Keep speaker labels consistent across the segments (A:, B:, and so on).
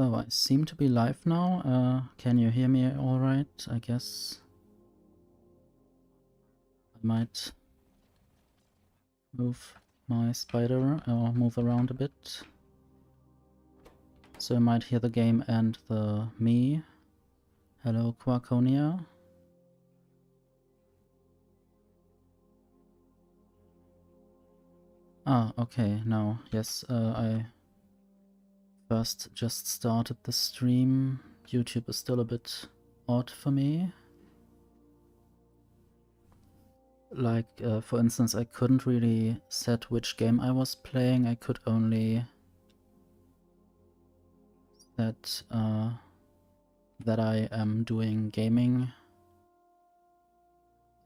A: So I seem to be live now. Can you hear me all right? I guess I might move my spider or move around a bit. So you might hear the game and the me. Hello, Quarkonia. Ah, okay, now, yes, I first just started the stream. YouTube is still a bit odd for me. Like, for instance, I couldn't really set which game I was playing. I could only set that I am doing gaming.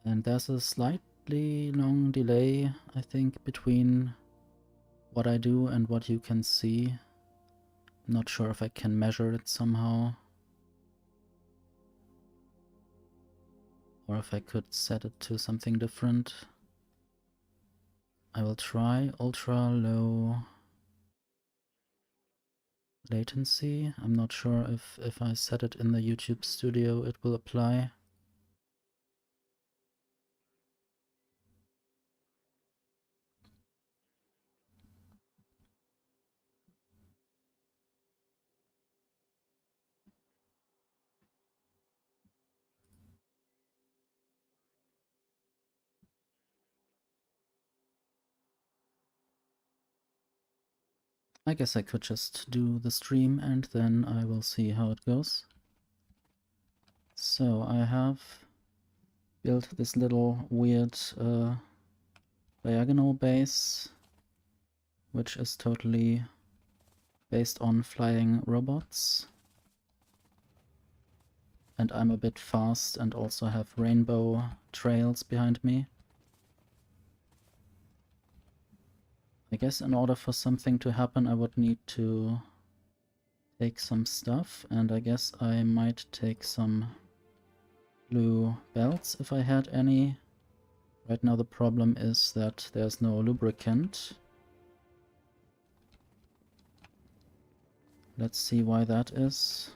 A: And there's a slightly long delay, I think, between what I do and what you can see. I'm not sure if I can measure it somehow. Or if I could set it to something different. I will try ultra low latency. I'm not sure if I set it in the YouTube studio it will apply. I guess I could just do the stream and then I will see how it goes. So I have built this little weird diagonal base, which is totally based on flying robots. And I'm a bit fast and also have rainbow trails behind me. I guess in order for something to happen I would need to take some stuff, and I guess I might take some blue belts if I had any. Right now the problem is that there's no lubricant. Let's see why that is.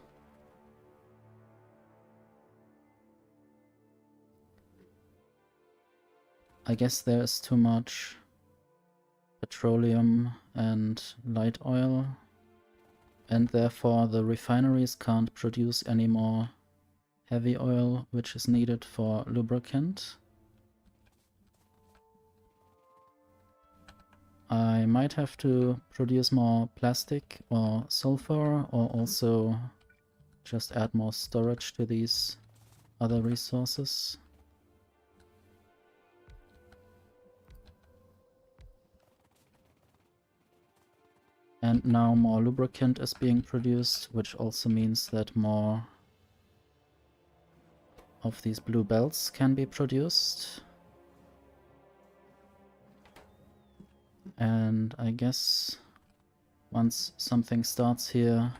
A: I guess there's too much petroleum and light oil, and therefore the refineries can't produce any more heavy oil, which is needed for lubricant. I might have to produce more plastic or sulfur, or also just add more storage to these other resources. And now more lubricant is being produced, which also means that more of these blue belts can be produced. And I guess once something starts here,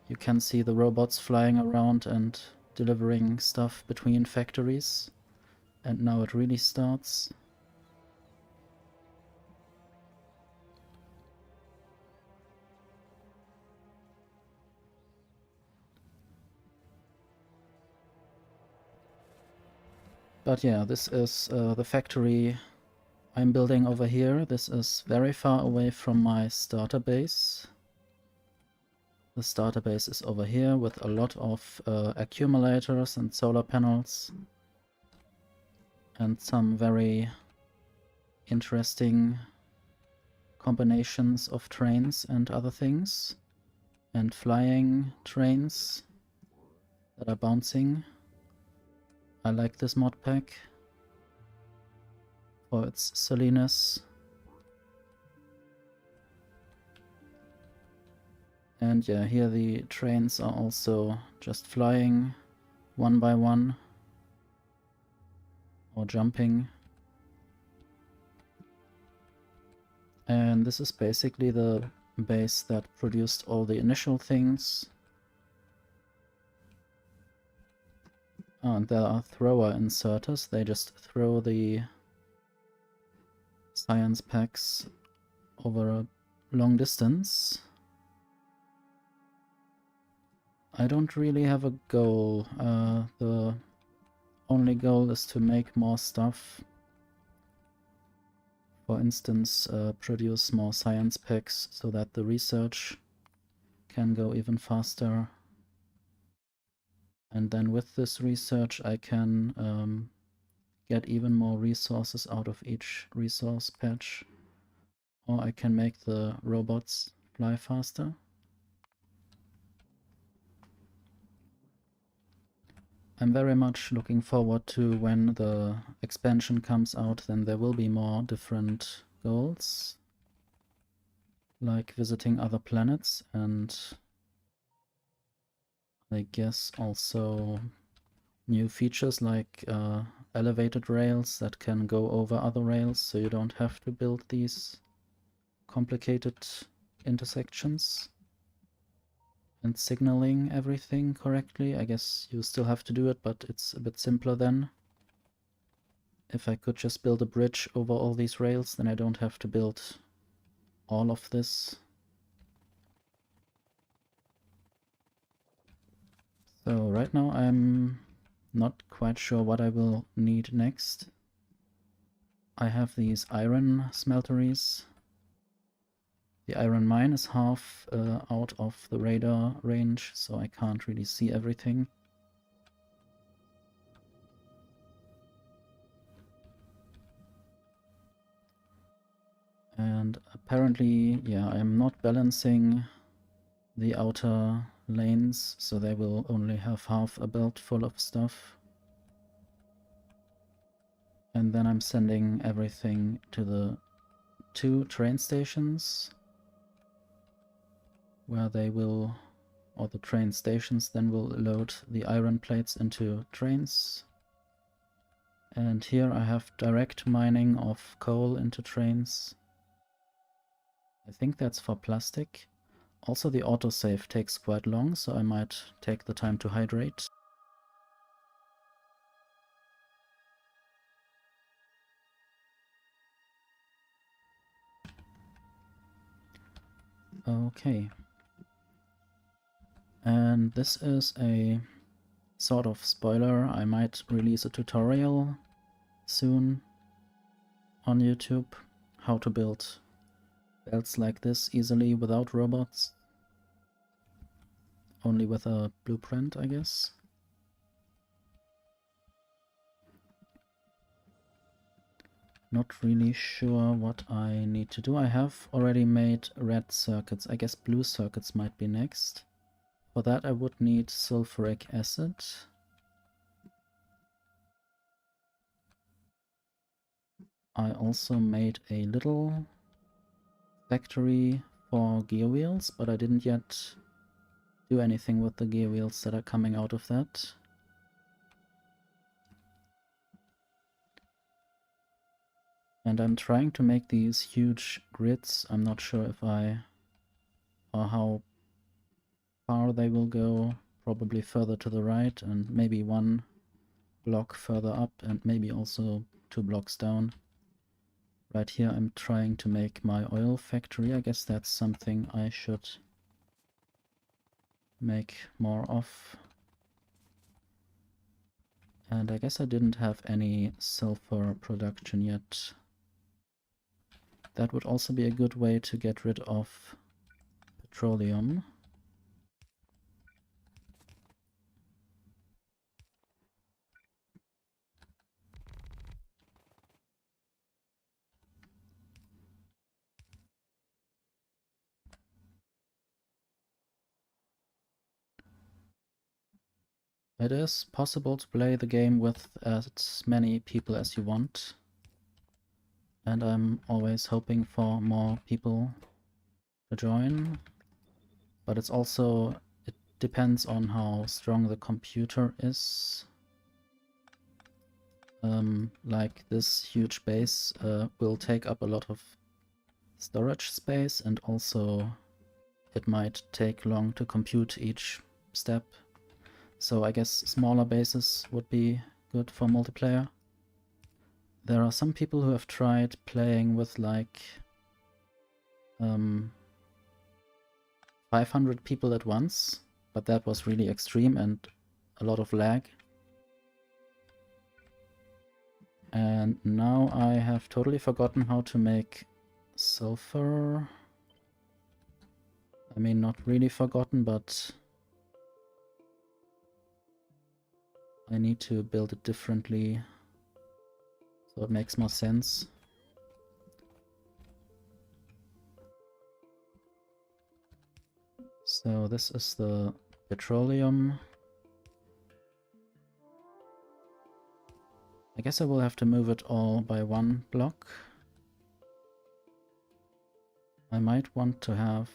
A: you can see the robots flying around and delivering stuff between factories. And now it really starts. But yeah, this is the factory I'm building over here. This is very far away from my starter base. The starter base is over here with a lot of accumulators and solar panels. And some very interesting combinations of trains and other things. And flying trains that are bouncing. I like this mod pack for its silliness. And yeah, here the trains are also just flying one by one or jumping. And this is basically the base that produced all the initial things. Oh, and there are thrower inserters. They just throw the science packs over a long distance. I don't really have a goal. The only goal is to make more stuff. For instance, produce more science packs so that the research can go even faster. And then with this research I can get even more resources out of each resource patch. Or I can make the robots fly faster. I'm very much looking forward to when the expansion comes out, then there will be more different goals, like visiting other planets, and I guess also new features like elevated rails that can go over other rails, so you don't have to build these complicated intersections. And signaling everything correctly. I guess you still have to do it, but it's a bit simpler then. If I could just build a bridge over all these rails, then I don't have to build all of this. So right now I'm not quite sure what I will need next. I have these iron smelteries. The iron mine is half out of the radar range, so I can't really see everything. And apparently, yeah, I'm not balancing the outer lanes, so they will only have half a belt full of stuff. And then I'm sending everything to the 2 train stations, where they will, or the train stations then will load the iron plates into trains. And here I have direct mining of coal into trains. I think that's for plastic. Also the autosave takes quite long, so I might take the time to hydrate. Okay. And this is a sort of spoiler. I might release a tutorial soon on YouTube, how to build belts like this easily without robots. Only with a blueprint, I guess. Not really sure what I need to do. I have already made red circuits. I guess blue circuits might be next. For that I would need sulfuric acid. I also made a little factory for gear wheels, but I didn't yet do anything with the gear wheels that are coming out of that. And I'm trying to make these huge grids. I'm not sure if or how far they will go. Probably further to the right and maybe 1 block further up and maybe also 2 blocks down. Right here I'm trying to make my oil factory. I guess that's something I should make more of. And I guess I didn't have any sulfur production yet. That would also be a good way to get rid of petroleum. It is possible to play the game with as many people as you want. And I'm always hoping for more people to join. But it depends on how strong the computer is. Like this huge base will take up a lot of storage space, and also it might take long to compute each step. So I guess smaller bases would be good for multiplayer. There are some people who have tried playing with like 500 people at once, but that was really extreme and a lot of lag. And now I have totally forgotten how to make sulfur. I mean, not really forgotten, but I need to build it differently so it makes more sense. So this is the petroleum. I guess I will have to move it all by one block. I might want to have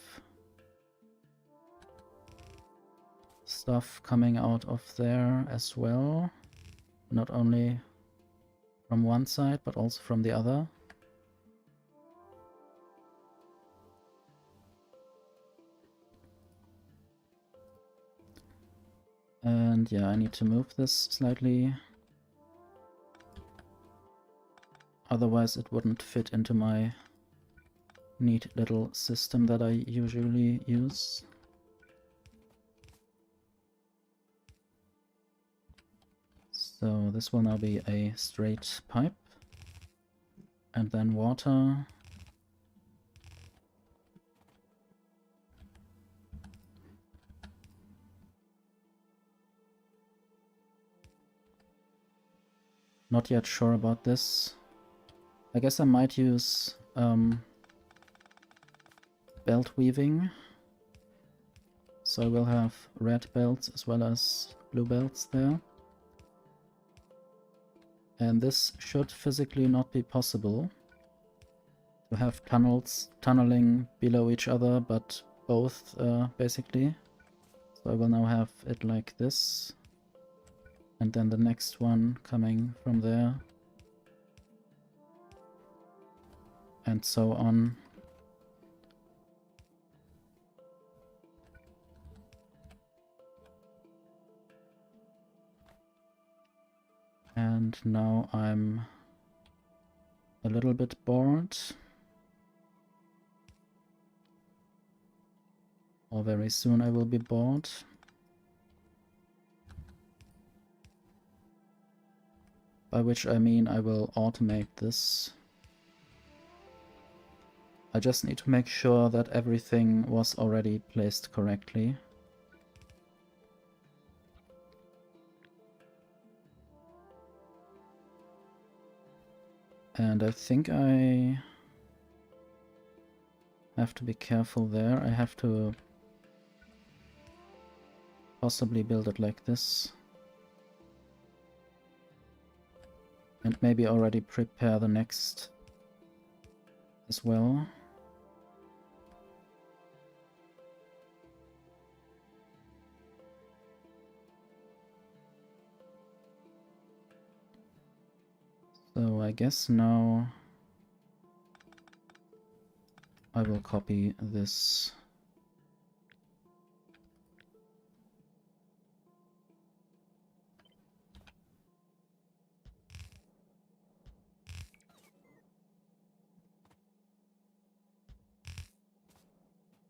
A: stuff coming out of there as well. Not only from one side, but also from the other. And yeah, I need to move this slightly. Otherwise it wouldn't fit into my neat little system that I usually use. So this will now be a straight pipe. And then water. Not yet sure about this. I guess I might use belt weaving. So I will have red belts as well as blue belts there. And this should physically not be possible to have tunneling below each other, but both basically. So I will now have it like this. And then the next one coming from there. And so on. And now I'm a little bit bored. Or very soon I will be bored. By which I mean I will automate this. I just need to make sure that everything was already placed correctly. And I think I have to be careful there. I have to possibly build it like this. And maybe already prepare the next as well. So I guess now I will copy this.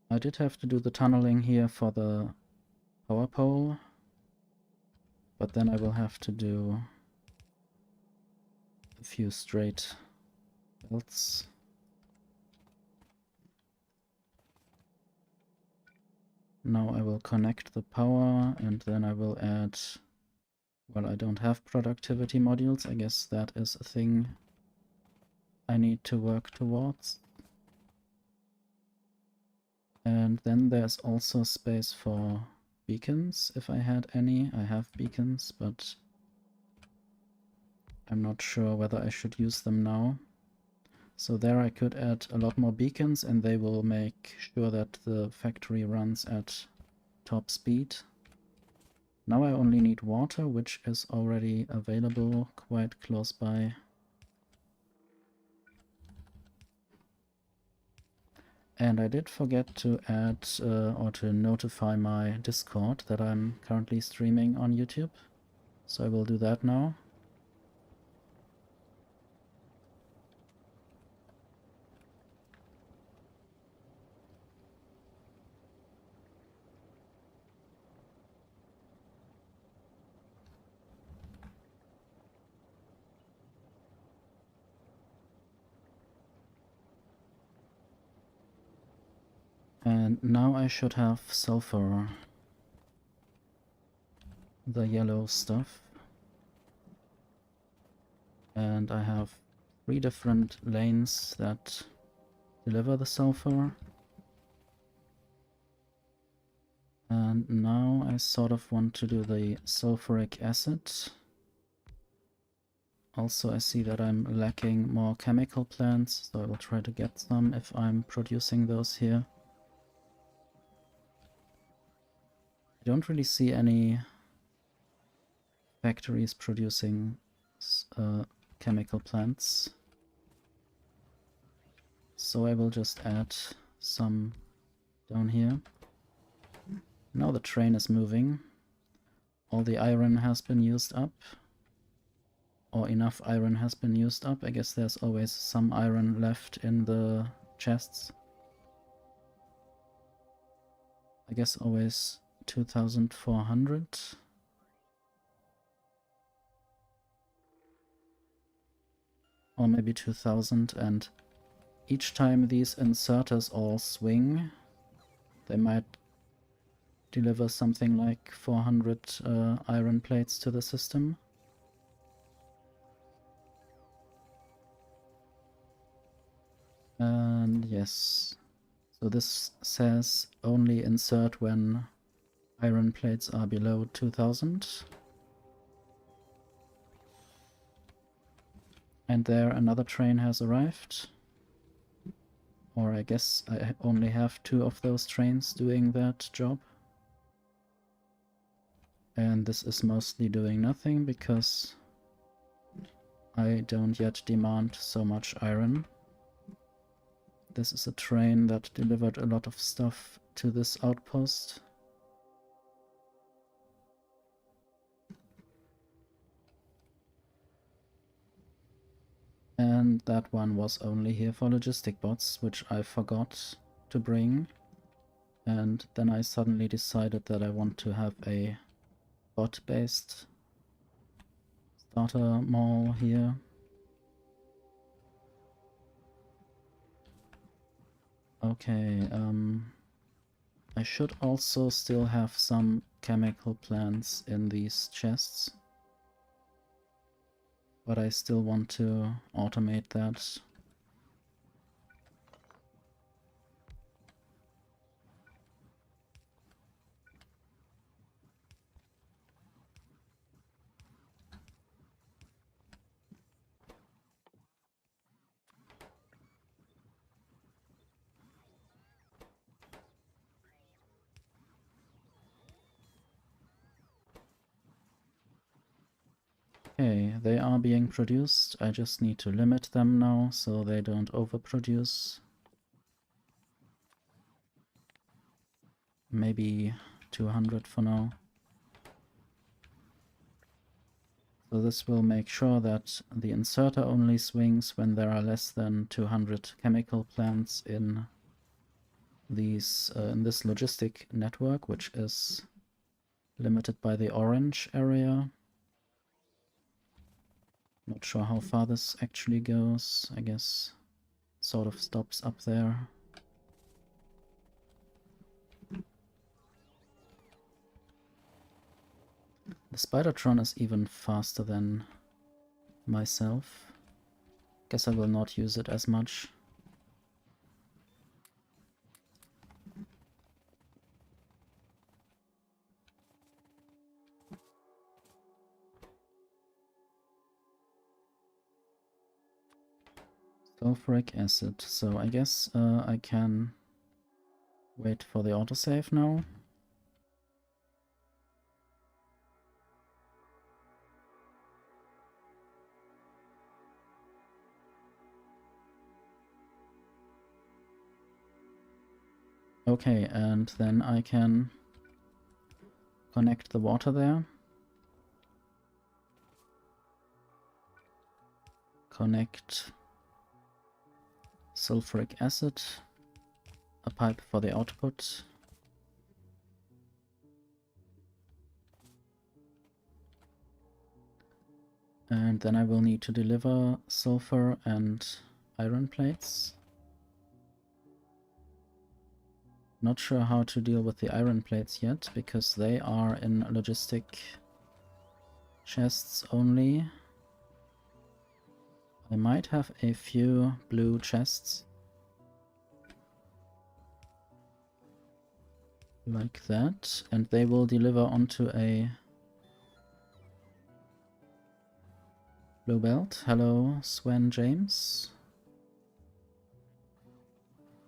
A: I did have to do the tunneling here for the power pole, but then I will have to do a few straight belts. Now I will connect the power and then I will add, well, I don't have productivity modules. I guess that is a thing I need to work towards. And then there's also space for beacons, if I had any. I have beacons, but I'm not sure whether I should use them now. So there I could add a lot more beacons and they will make sure that the factory runs at top speed. Now I only need water, which is already available quite close by. And I did forget to add or to notify my Discord that I'm currently streaming on YouTube. So I will do that now. And now I should have sulfur, the yellow stuff. And I have 3 different lanes that deliver the sulfur. And now I sort of want to do the sulfuric acid. Also, I see that I'm lacking more chemical plants, so I will try to get some if I'm producing those here. I don't really see any factories producing chemical plants. So I will just add some down here. Now the train is moving. All the iron has been used up. Or enough iron has been used up. I guess there's always some iron left in the chests. I guess always 2,400. Or maybe 2,000, and each time these inserters all swing, they might deliver something like 400 iron plates to the system. And yes, so this says only insert when iron plates are below 2000. And there another train has arrived. Or I guess I only have 2 of those trains doing that job. And this is mostly doing nothing because I don't yet demand so much iron. This is a train that delivered a lot of stuff to this outpost. And that one was only here for logistic bots, which I forgot to bring. And then I suddenly decided that I want to have a bot-based starter mall here. Okay, I should also still have some chemical plants in these chests. But I still want to automate that. Okay, they are being produced. I just need to limit them now so they don't overproduce. Maybe 200 for now. So this will make sure that the inserter only swings when there are less than 200 chemical plants in these in this logistic network, which is limited by the orange area. Not sure how far this actually goes. I guess it sort of stops up there. The Spidertron is even faster than myself. Guess I will not use it as much. Sulfuric acid. So I guess I can wait for the autosave now. Okay, and then I can connect the water there. Connect sulfuric acid, a pipe for the output. And then I will need to deliver sulfur and iron plates. Not sure how to deal with the iron plates yet, because they are in logistic chests only. I might have a few blue chests. Like that, and they will deliver onto a blue belt. Hello, Sven James.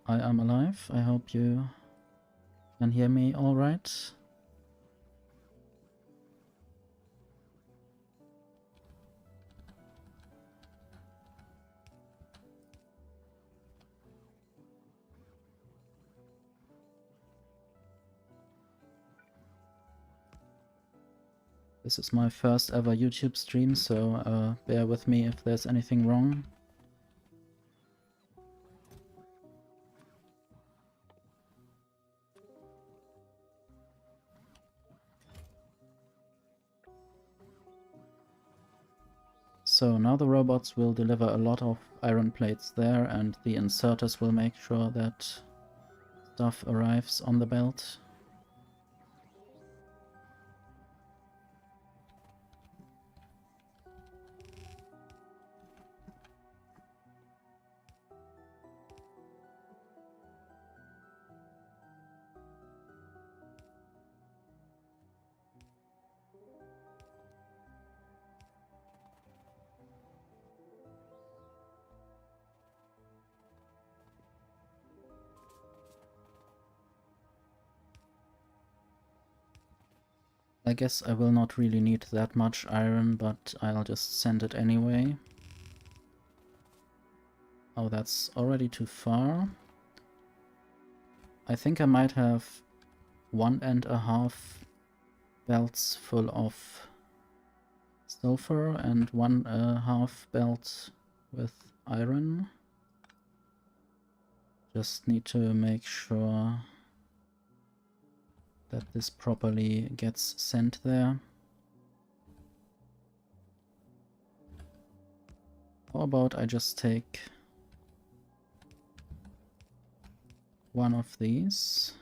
A: I am alive. I hope you can hear me all right. This is my first ever YouTube stream, so bear with me if there's anything wrong. So now the robots will deliver a lot of iron plates there, and the inserters will make sure that stuff arrives on the belt. I guess I will not really need that much iron, but I'll just send it anyway. Oh, that's already too far. I think I might have 1.5 belts full of sulfur and 1.5 belt with iron. Just need to make sure that this properly gets sent there. How about I just take one of these.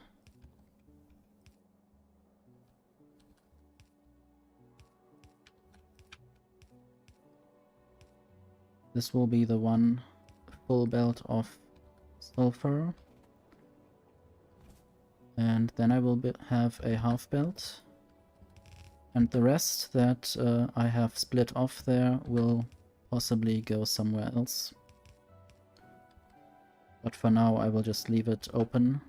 A: This will be the one full belt of sulfur. And then I will have a half belt. And the rest that I have split off there will possibly go somewhere else. But for now I will just leave it open.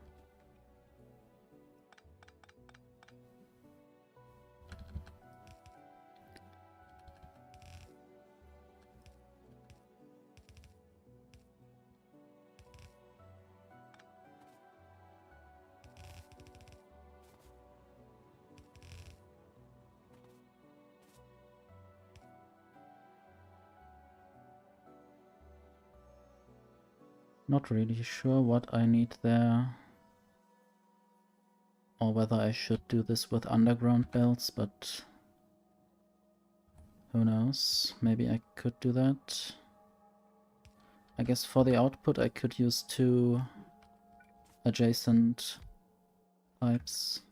A: Not really sure what I need there, or whether I should do this with underground belts, but who knows, maybe I could do that. I guess for the output I could use 2 adjacent pipes,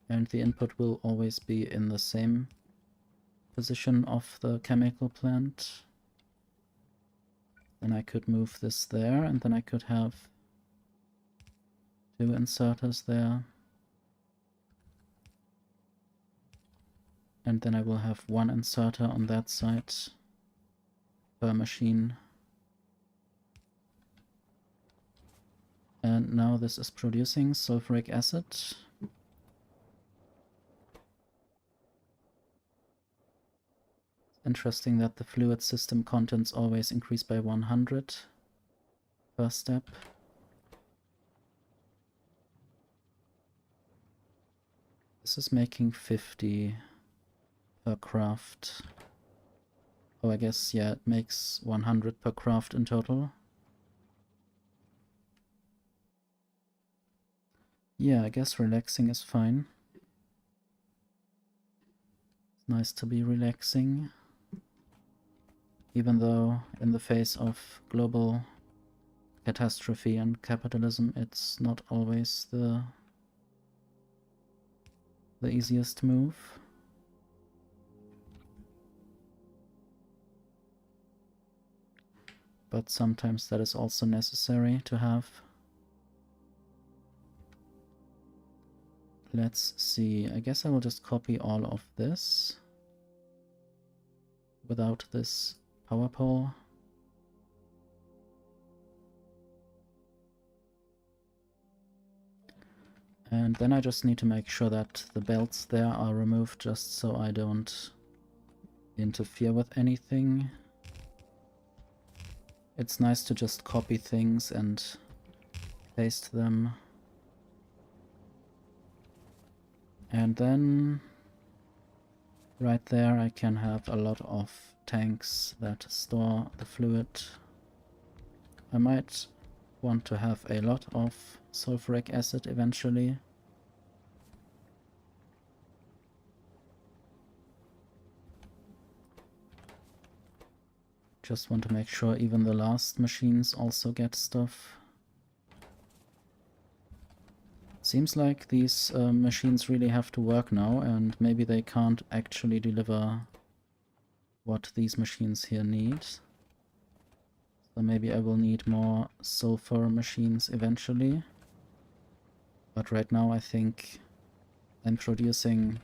A: and the input will always be in the same position of the chemical plant. Then I could move this there, and then I could have 2 inserters there. And then I will have 1 inserter on that side per machine. And now this is producing sulfuric acid. Interesting that the fluid system contents always increase by 100 per step. This is making 50 per craft. Oh, I guess, yeah, it makes 100 per craft in total. Yeah, I guess relaxing is fine. It's nice to be relaxing. Even though in the face of global catastrophe and capitalism, it's not always the easiest move. But sometimes that is also necessary to have. Let's see, I guess I will just copy all of this without this power pole. And then I just need to make sure that the belts there are removed just so I don't interfere with anything. It's nice to just copy things and paste them. And then right there I can have a lot of tanks that store the fluid. I might want to have a lot of sulfuric acid eventually. Just want to make sure even the last machines also get stuff. Seems like these machines really have to work now, and maybe they can't actually deliver what these machines here need. So maybe I will need more sulfur machines eventually. But right now I think I'm producing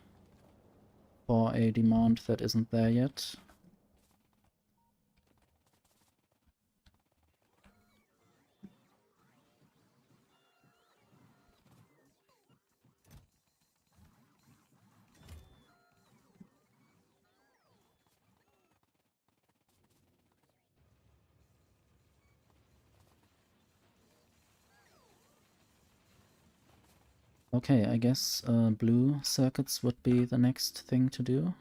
A: for a demand that isn't there yet. Okay, I guess blue circuits would be the next thing to do.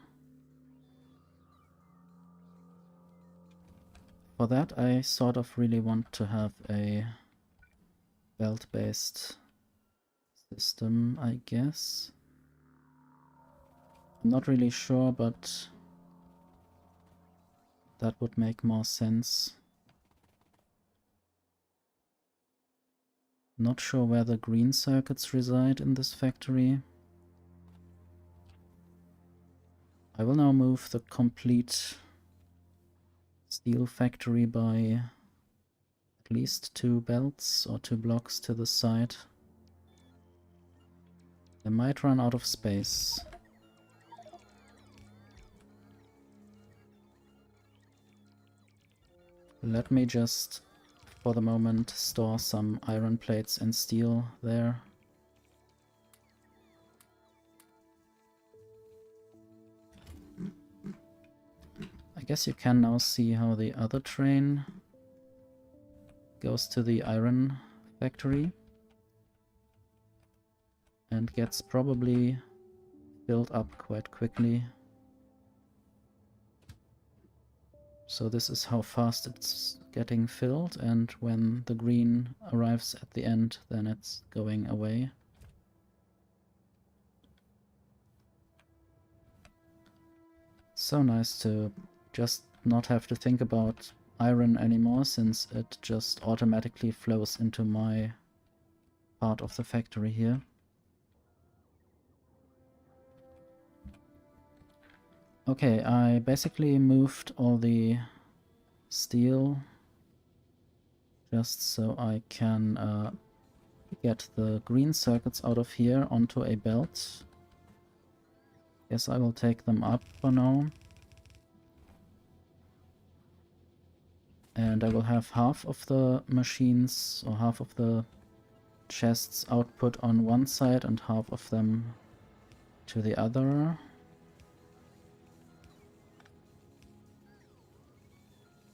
A: For that I sort of really want to have a belt-based system, I guess. I'm not really sure, but that would make more sense. Not sure where the green circuits reside in this factory. I will now move the complete steel factory by at least 2 belts or 2 blocks to the side. I might run out of space. Let me just, for the moment, store some iron plates and steel there. I guess you can now see how the other train goes to the iron factory and gets probably filled up quite quickly. So this is how fast it's getting filled, and when the green arrives at the end, then it's going away. So nice to just not have to think about iron anymore, since it just automatically flows into my part of the factory here. Okay, I basically moved all the steel just so I can get the green circuits out of here onto a belt. Guess I will take them up for now. And I will have half of the machines, or half of the chests output on one side and half of them to the other.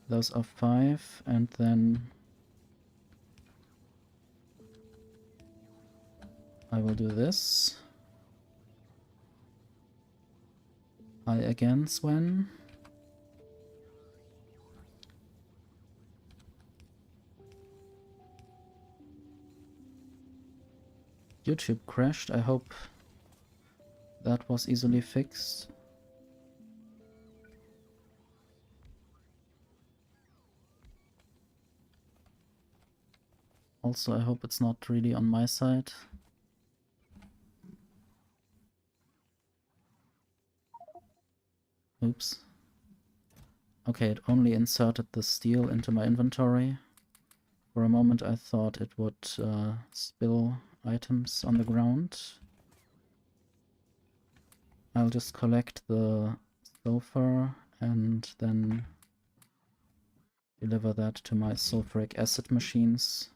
A: Those are 5, and then I will do this. Hi again, Sven. YouTube crashed. I hope that was easily fixed. Also, I hope it's not really on my side. Oops. Okay, it only inserted the steel into my inventory. For a moment I thought it would spill items on the ground. I'll just collect the sulfur and then deliver that to my sulfuric acid machines.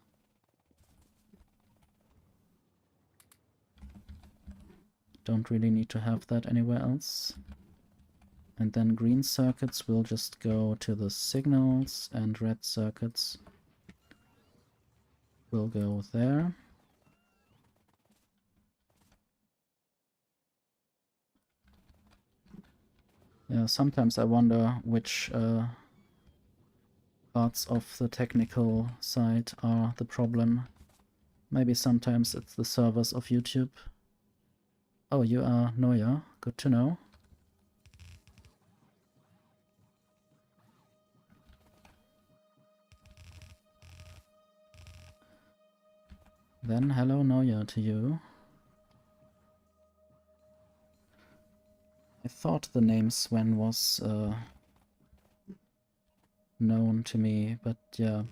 A: Don't really need to have that anywhere else. And then green circuits will just go to the signals, and red circuits will go there. Yeah, sometimes I wonder which parts of the technical side are the problem. Maybe sometimes it's the servers of YouTube. Oh, you are Noya. Good to know. Then hello Noya to you. I thought the name Sven was known to me, but yeah,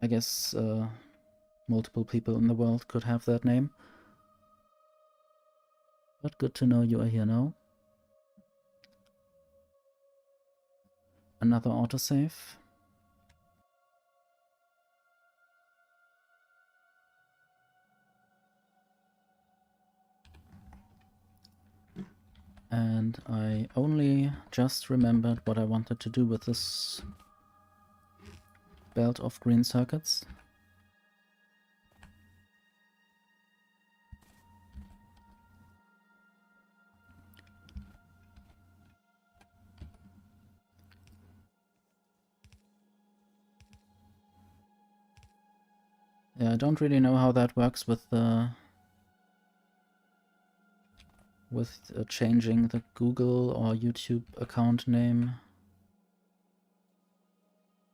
A: I guess multiple people in the world could have that name. But good to know you are here now. Another autosave. And I only just remembered what I wanted to do with this belt of green circuits. Yeah, I don't really know how that works with the changing the Google or YouTube account name.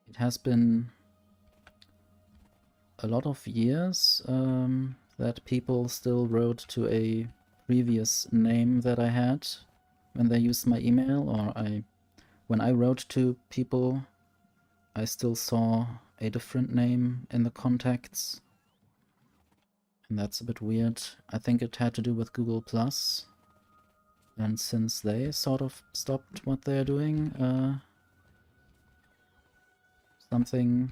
A: It has been a lot of years that people still wrote to a previous name that I had when they used my email, or when I wrote to people, I still saw a different name in the contacts. And that's a bit weird. I think it had to do with Google Plus. And since they sort of stopped what they're doing, something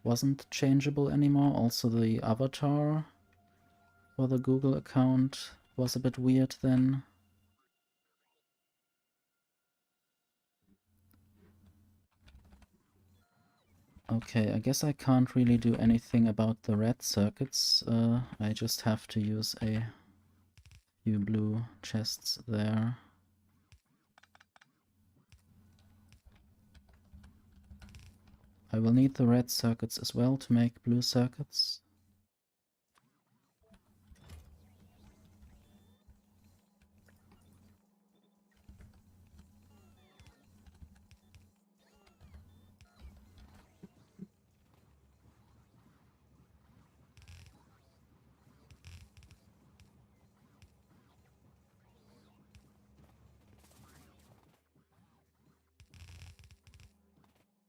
A: wasn't changeable anymore. Also the avatar for the Google account was a bit weird then. Okay, I guess I can't really do anything about the red circuits. I just have to use a few blue chests there. I will need the red circuits as well to make blue circuits.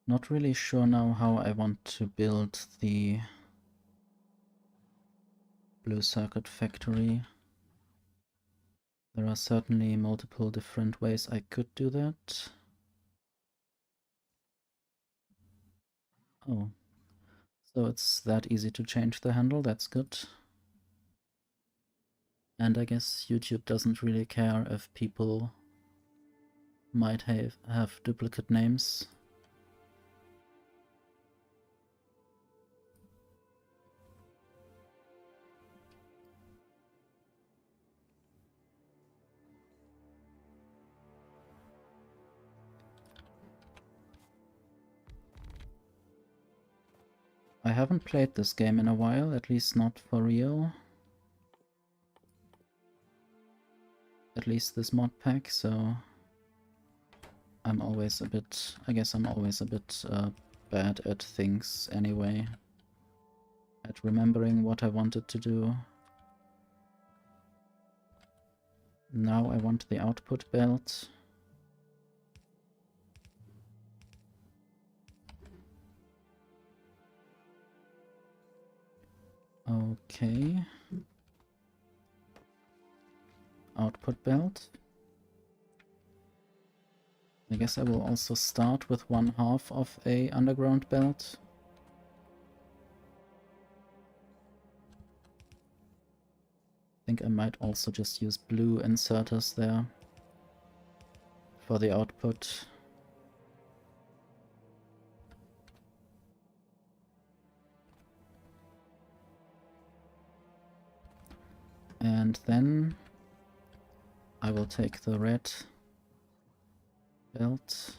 A: Not really sure now how I want to build the blue circuit factory. There are certainly multiple different ways I could do that. Oh, so it's that easy to change the handle, that's good. And I guess YouTube doesn't really care if people might have duplicate names. I haven't played this game in a while, at least not for real. At least this mod pack, so I'm always a bit, I guess I'm always a bit bad at things anyway. at remembering what I wanted to do. Now I want the output belt. Okay. Output belt. I guess I will also start with 1/2 of a underground belt. I think I might also just use blue inserters there for the output. And then I will take the red belt.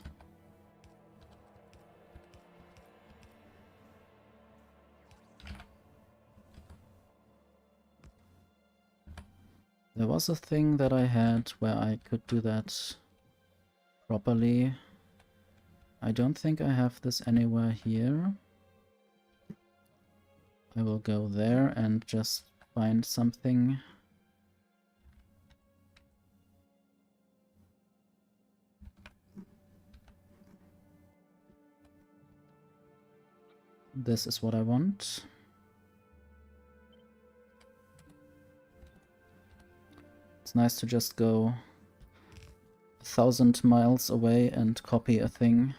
A: There was a thing that I had where I could do that properly. I don't think I have this anywhere here. I will go there and just find something. This is what I want. It's nice to just go 1,000 miles away and copy a thing.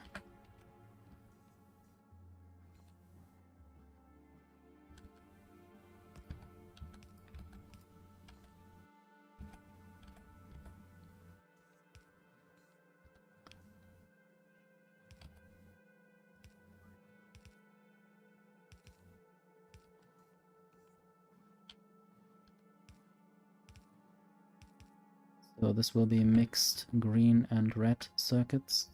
A: So this will be mixed green and red circuits.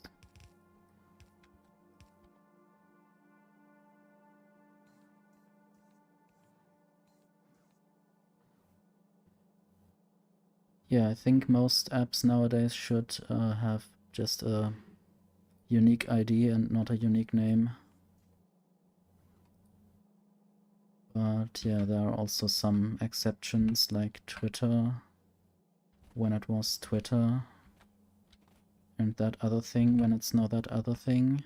A: Yeah, I think most apps nowadays should have just a unique ID and not a unique name. But yeah, there are also some exceptions like Twitter, when it was Twitter, and that other thing when it's not that other thing.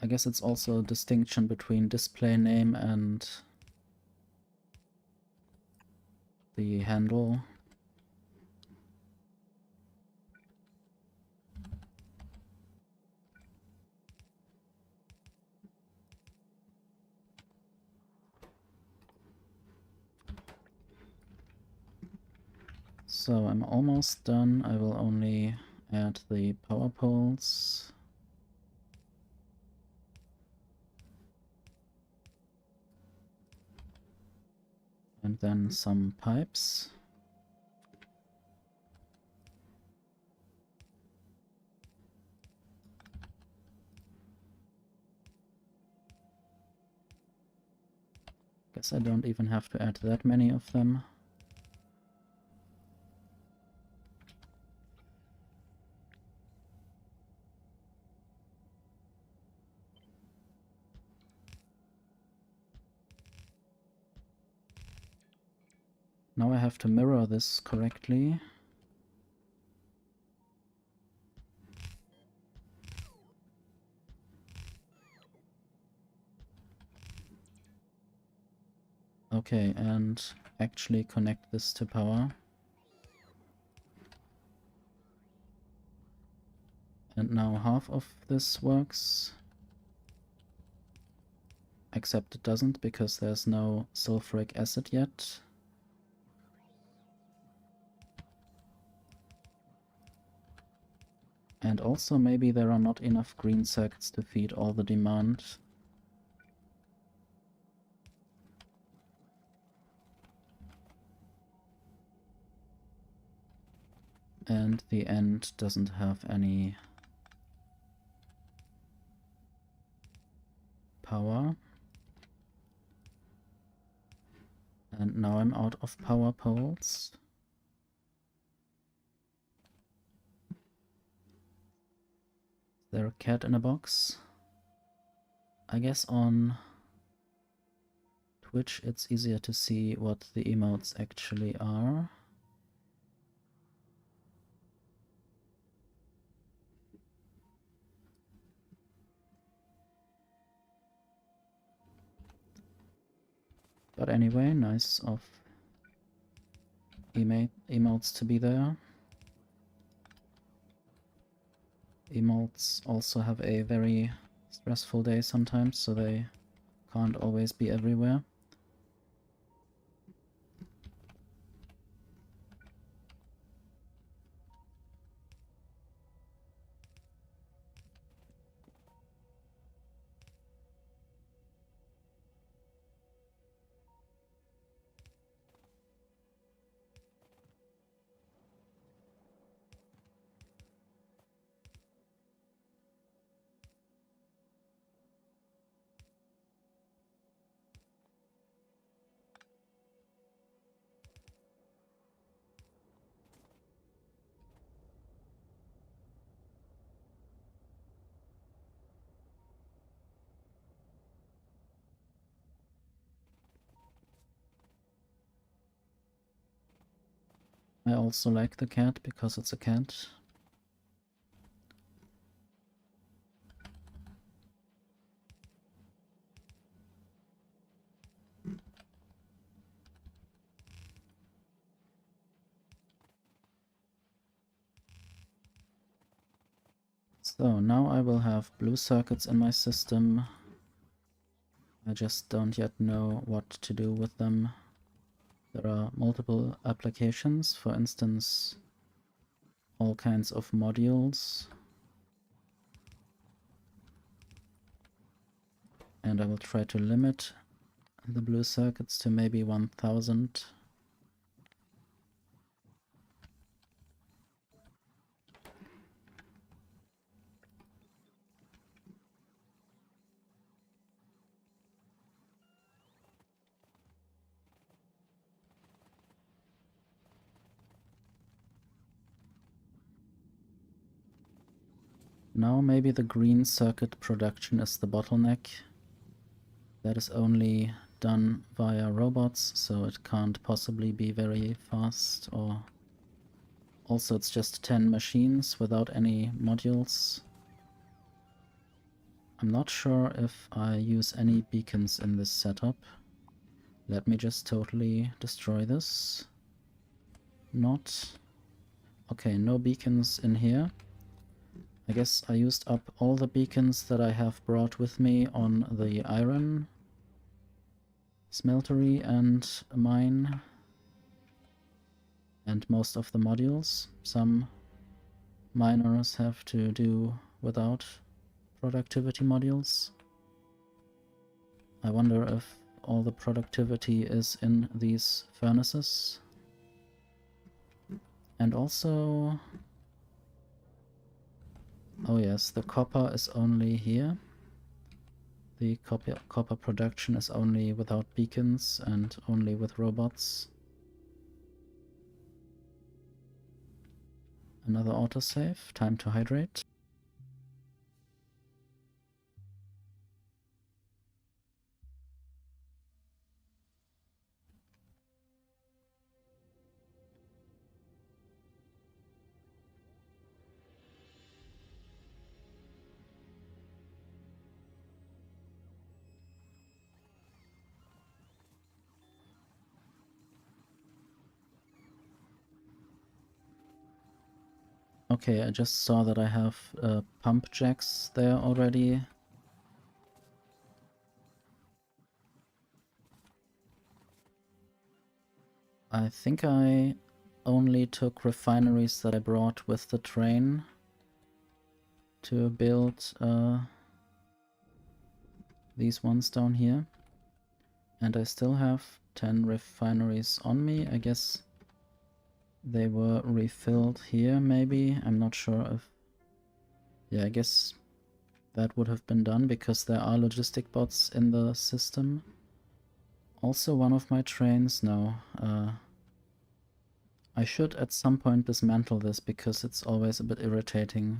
A: I guess it's also a distinction between display name and the handle. So I'm almost done. I will only add the power poles. And then some pipes. Guess I don't even have to add that many of them. Now I have to mirror this correctly. Okay, and actually connect this to power. And now half of this works. Except it doesn't because there's no sulfuric acid yet. And also maybe there are not enough green circuits to feed all the demand. And the end doesn't have any power. And now I'm out of power poles. Is there a cat in a box? I guess on Twitch it's easier to see what the emotes actually are. But anyway, nice of emotes to be there. Emotes also have a very stressful day sometimes, so they can't always be everywhere. I also like the cat because it's a cat. So now I will have blue circuits in my system. I just don't yet know what to do with them. There are multiple applications, for instance, all kinds of modules. And I will try to limit the blue circuits to maybe 1000. Now maybe the green circuit production is the bottleneck. That is only done via robots, so it can't possibly be very fast, or also it's just 10 machines without any modules. I'm not sure if I use any beacons in this setup. Let me just totally destroy this. Not. Okay, no beacons in here. I guess I used up all the beacons that I have brought with me on the iron smeltery and mine, and most of the modules. Some miners have to do without productivity modules. I wonder if all the productivity is in these furnaces. And also... oh yes, the copper is only here. The copper production is only without beacons and only with robots. Another autosave. Time to hydrate. Okay, I just saw that I have pump jacks there already. I think I only took refineries that I brought with the train to build these ones down here. And I still have 10 refineries on me. I guess they were refilled here, maybe. I'm not sure if... yeah, I guess that would have been done because there are logistic bots in the system. Also one of my trains, no. I should at some point dismantle this because it's always a bit irritating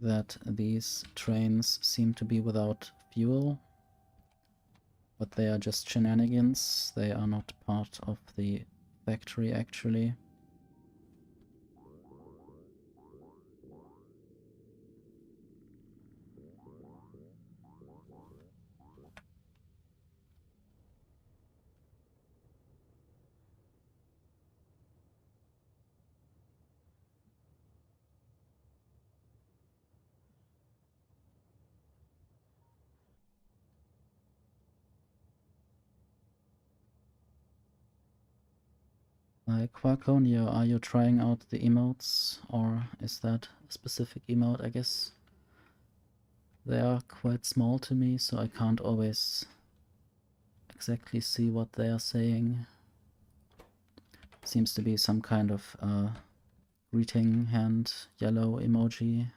A: that these trains seem to be without fuel. But they are just shenanigans, they are not part of the factory actually. Quarkonio, are you trying out the emotes, or is that a specific emote? I guess they are quite small to me, so I can't always exactly see what they are saying. Seems to be some kind of greeting hand yellow emoji.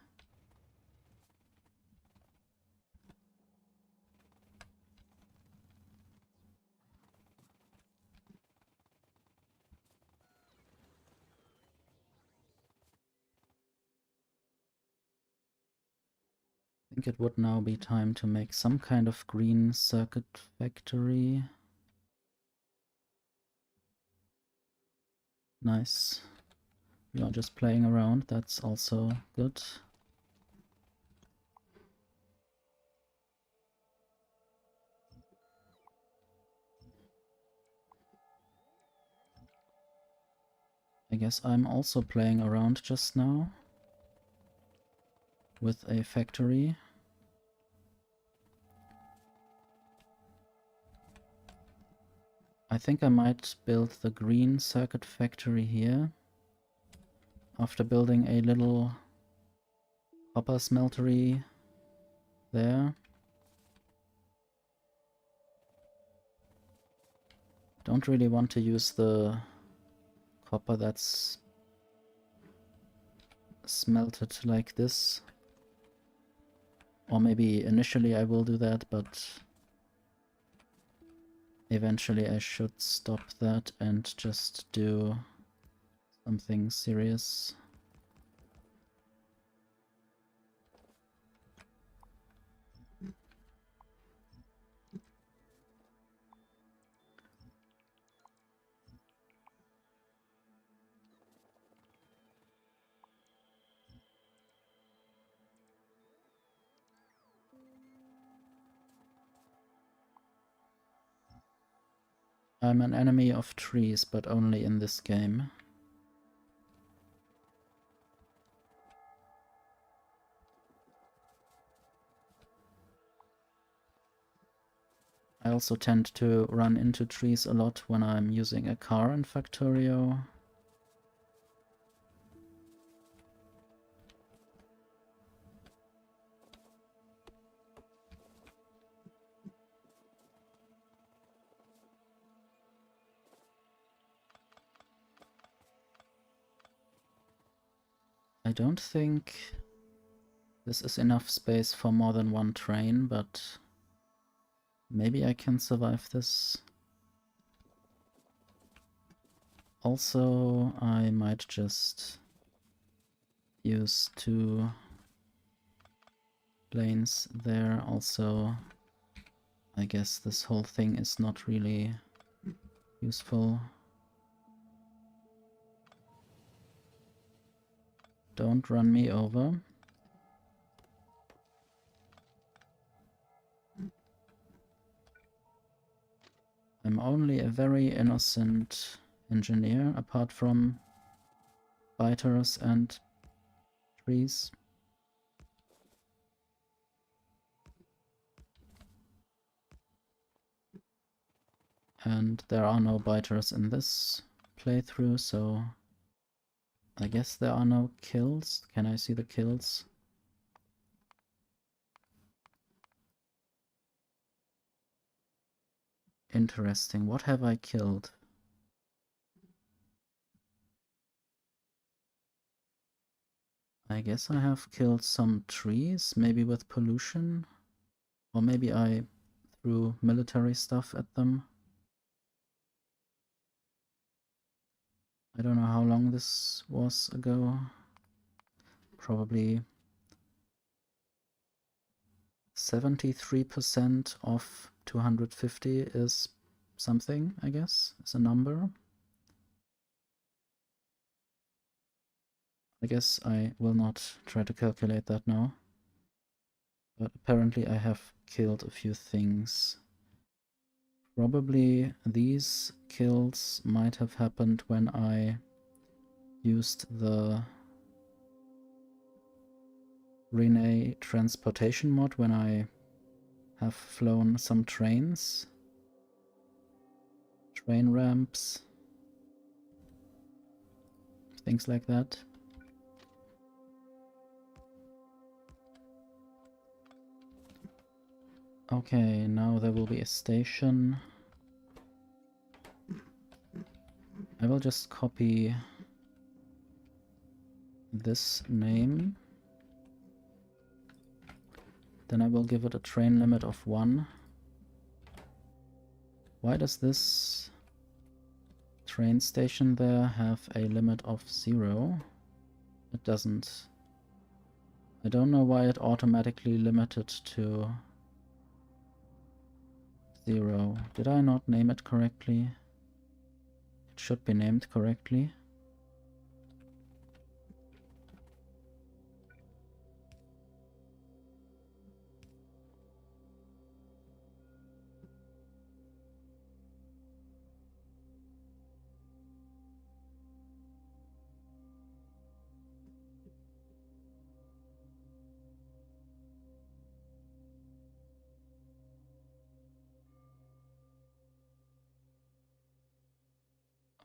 A: I think it would now be time to make some kind of green circuit factory. Nice. We are just playing around, that's also good. I guess I'm also playing around just now with a factory. I think I might build the green circuit factory here after building a little copper smeltery there. Don't really want to use the copper that's smelted like this. Or maybe initially I will do that, but eventually I should stop that and just do something serious. I'm an enemy of trees, but only in this game. I also tend to run into trees a lot when I'm using a car in Factorio. I don't think this is enough space for more than one train, but maybe I can survive this. Also, I might just use 2 lanes there. Also, I guess this whole thing is not really useful. Don't run me over. I'm only a very innocent engineer, apart from biters and trees. And there are no biters in this playthrough, so I guess there are no kills. Can I see the kills? Interesting. What have I killed? I guess I have killed some trees, maybe with pollution. Or maybe I threw military stuff at them. I don't know how long this was ago. Probably 73% of 250 is something, I guess, is a number. I guess I will not try to calculate that now. But apparently I have killed a few things. Probably these kills might have happened when I used the Renee transportation mod, when I have flown some trains, train ramps, things like that. Okay, now there will be a station. I will just copy this name. Then I will give it a train limit of 1. Why does this train station there have a limit of 0? It doesn't. I don't know why it automatically limited to 0. Did I not name it correctly? It should be named correctly.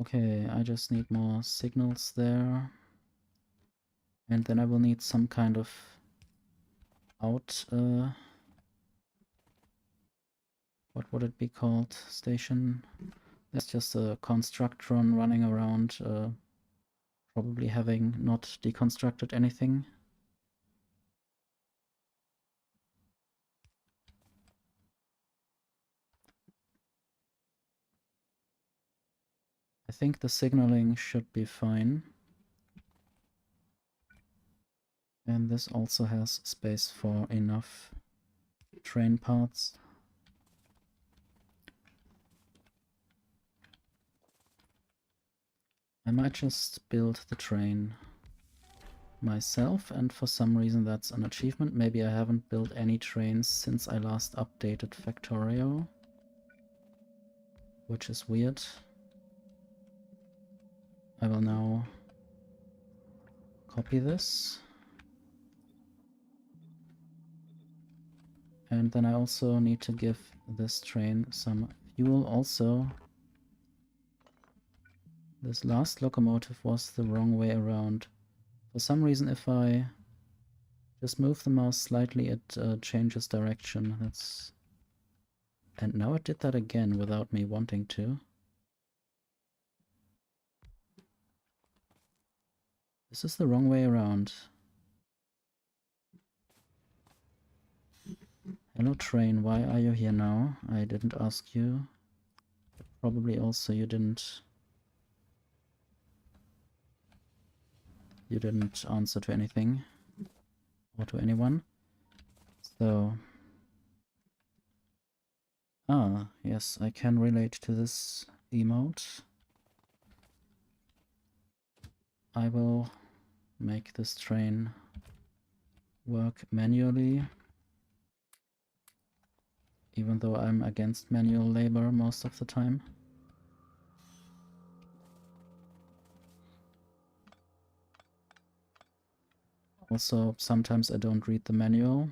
A: Okay, I just need more signals there. And then I will need some kind of out, what would it be called? Station? There's just a constructron running around, probably having not deconstructed anything. I think the signaling should be fine. And this also has space for enough train parts. I might just build the train myself, and for some reason that's an achievement. Maybe I haven't built any trains since I last updated Factorio, which is weird. I will now copy this. And then I also need to give this train some fuel also. This last locomotive was the wrong way around. For some reason, if I just move the mouse slightly, it changes direction. That's... And now it did that again without me wanting to. This is the wrong way around. Hello train, why are you here now? I didn't ask you. Probably also you didn't answer to anything or to anyone. So yes, I can relate to this emote. I will make this train work manually, even though I'm against manual labor most of the time. Also, sometimes I don't read the manual.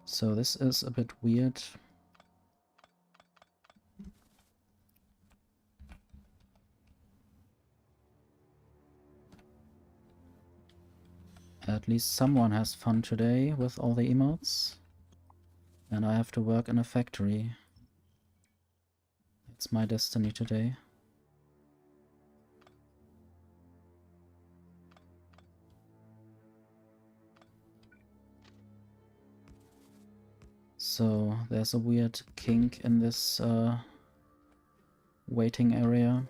A: So this is a bit weird. At least someone has fun today with all the emotes. And I have to work in a factory. It's my destiny today. So there's a weird kink in this waiting area.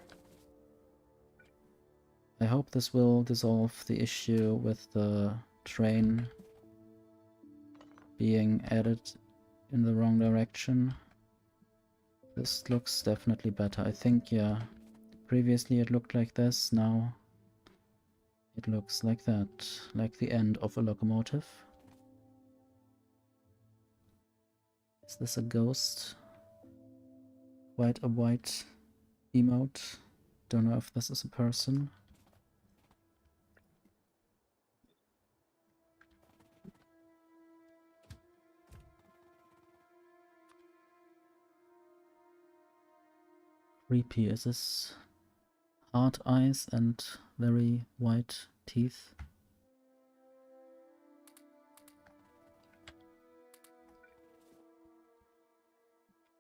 A: I hope this will dissolve the issue with the train being added in the wrong direction. This looks definitely better. I think, yeah, previously it looked like this, now it looks like that, like the end of a locomotive. Is this a ghost? Quite a white emote. Don't know if this is a person. Creepy. Is this hard eyes and very white teeth?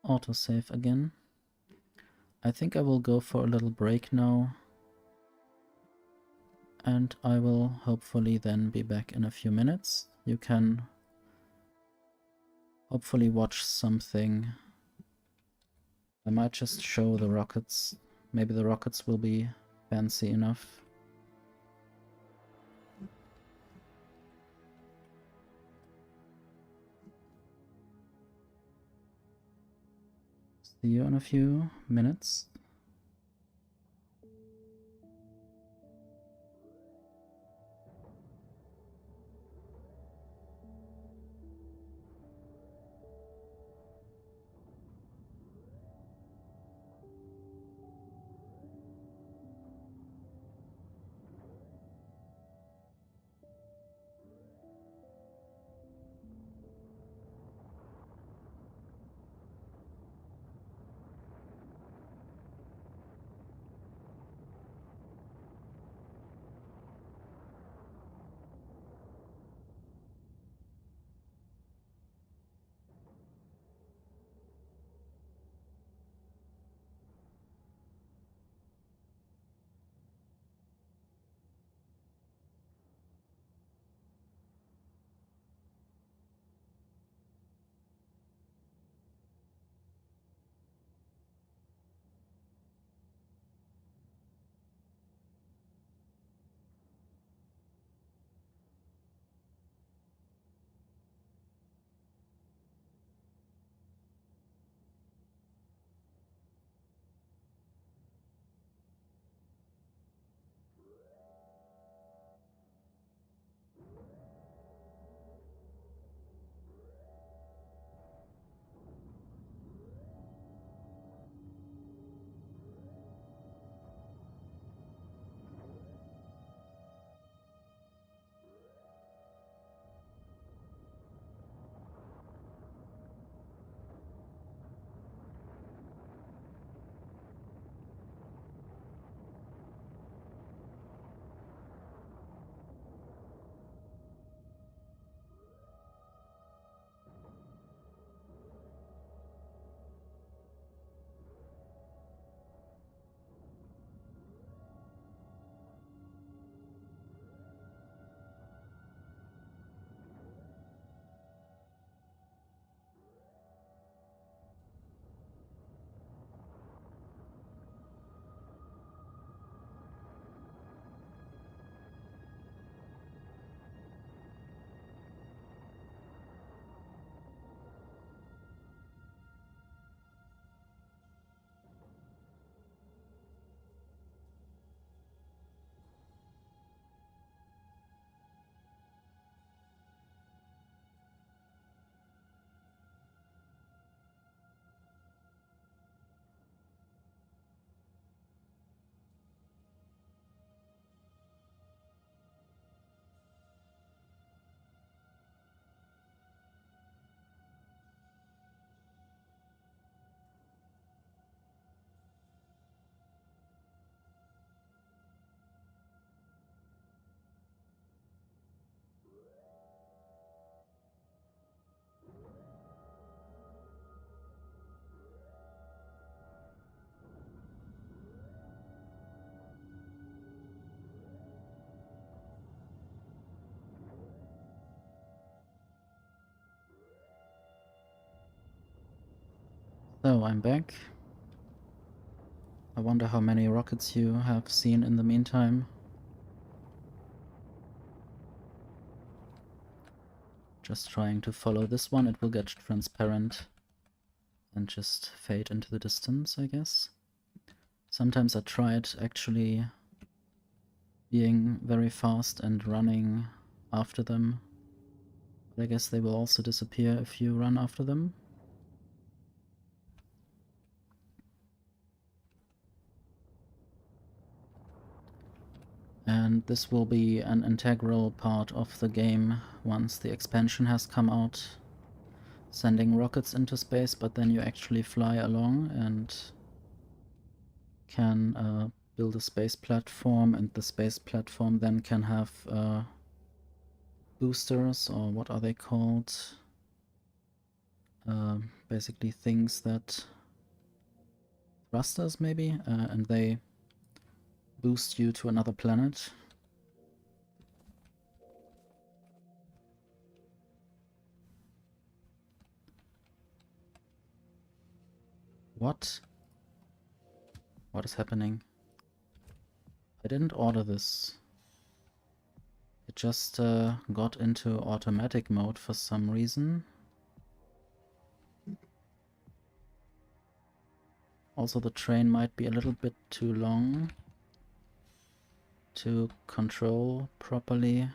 A: Autosave again. I think I will go for a little break now. And I will hopefully then be back in a few minutes. You can hopefully watch something. I might just show the rockets. Maybe the rockets will be fancy enough. See you in a few minutes. So I'm back. I wonder how many rockets you have seen in the meantime. Just trying to follow this one. It will get transparent and just fade into the distance, I guess. Sometimes I tried actually being very fast and running after them. But I guess they will also disappear if you run after them. And this will be an integral part of the game once the expansion has come out. Sending rockets into space, but then you actually fly along and can build a space platform, and the space platform then can have boosters, or what are they called? Basically things that... thrusters maybe? And they boost you to another planet. What? What is happening? I didn't order this. It just got into automatic mode for some reason. Also, the train might be a little bit too long to control properly.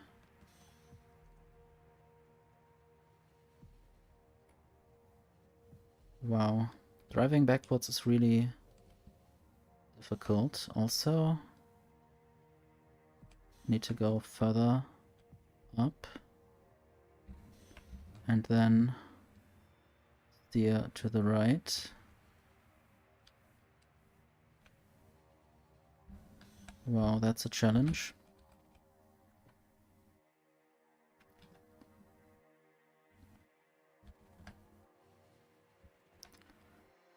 A: Wow. Driving backwards is really difficult. Also, need to go further up and then steer to the right. Wow, that's a challenge.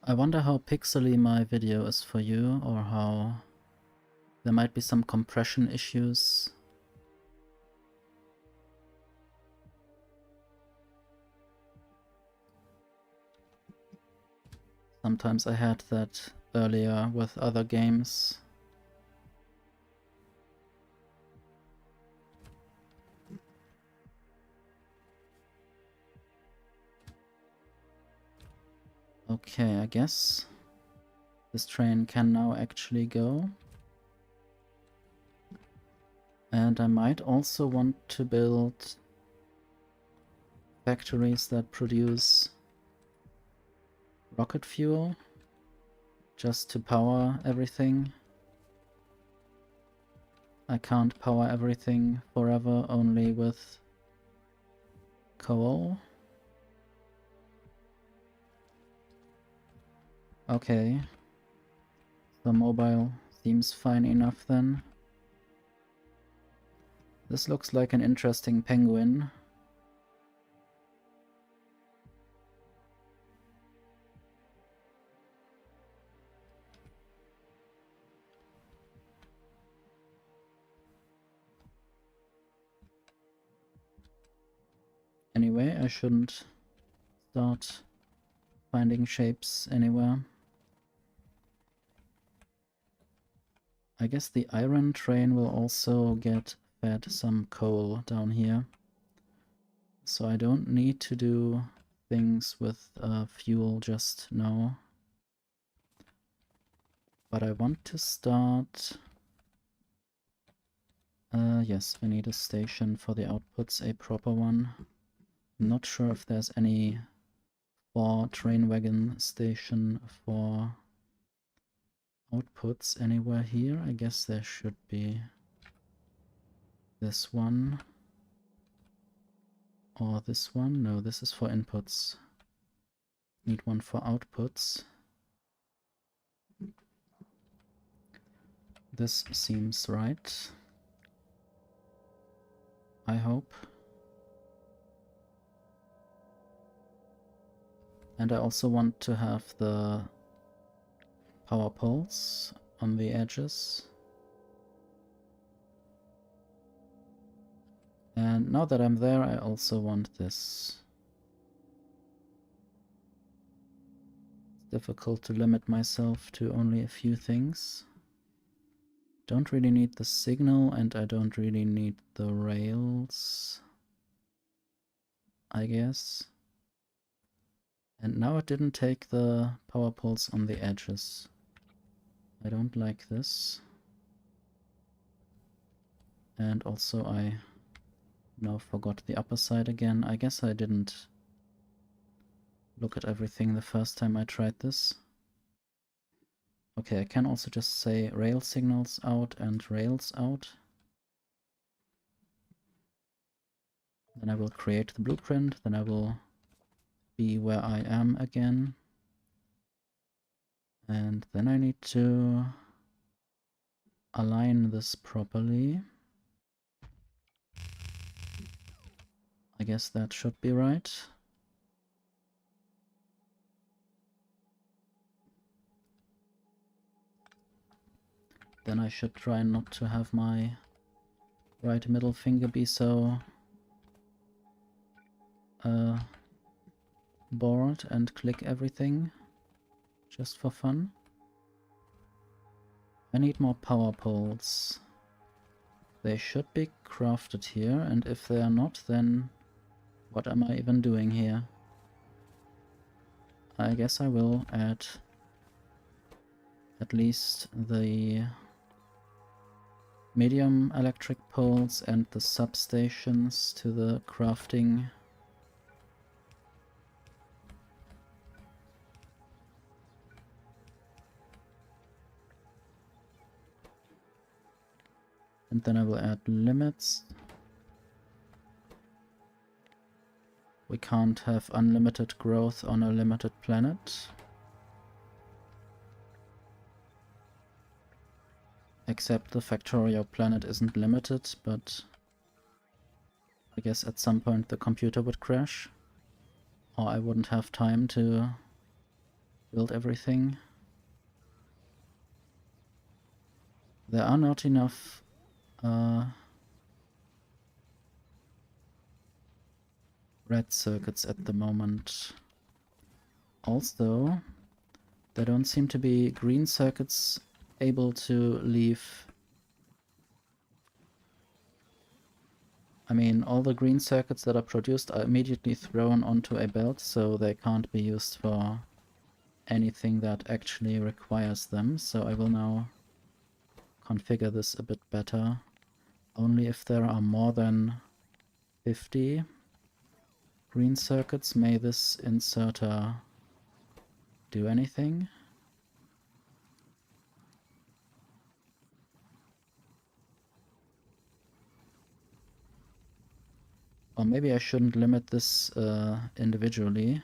A: I wonder how pixely my video is for you, or how there might be some compression issues. Sometimes I had that earlier with other games. Okay, I guess this train can now actually go. And I might also want to build factories that produce rocket fuel, just to power everything. I can't power everything forever only with coal. Okay, the mobile seems fine enough then. This looks like an interesting penguin. Anyway, I shouldn't start finding shapes anywhere. I guess the iron train will also get fed some coal down here. So I don't need to do things with fuel just now. But I want to start... yes, I need a station for the outputs, a proper one. I'm not sure if there's any for train wagon station for outputs anywhere here. I guess there should be this one. Or this one. No, this is for inputs. Need one for outputs. This seems right. I hope. And I also want to have the power poles on the edges. And now that I'm there, I also want this. difficult to limit myself to only a few things. Don't really need the signal, and I don't really need the rails, I guess. And now it didn't take the power poles on the edges. I don't like this. And also I now forgot the upper side again. I guess I didn't look at everything the first time I tried this. Okay, I can also just say rail signals out and rails out. Then I will create the blueprint, then I will be where I am again. And then I need to align this properly. I guess that should be right. Then I should try not to have my right middle finger be so bored and click everything just for fun. I need more power poles. They should be crafted here, and if they are not, then what am I even doing here? I guess I will add at least the medium electric poles and the substations to the crafting. And then I will add limits. We can't have unlimited growth on a limited planet. Except the Factorio planet isn't limited, but I guess at some point the computer would crash. Or I wouldn't have time to build everything. There are not enough red circuits at the moment. Also, there don't seem to be green circuits able to leave. I mean, all the green circuits that are produced are immediately thrown onto a belt, so they can't be used for anything that actually requires them. So I will now configure this a bit better. Only if there are more than 50 green circuits may this inserter do anything. Or maybe I shouldn't limit this individually.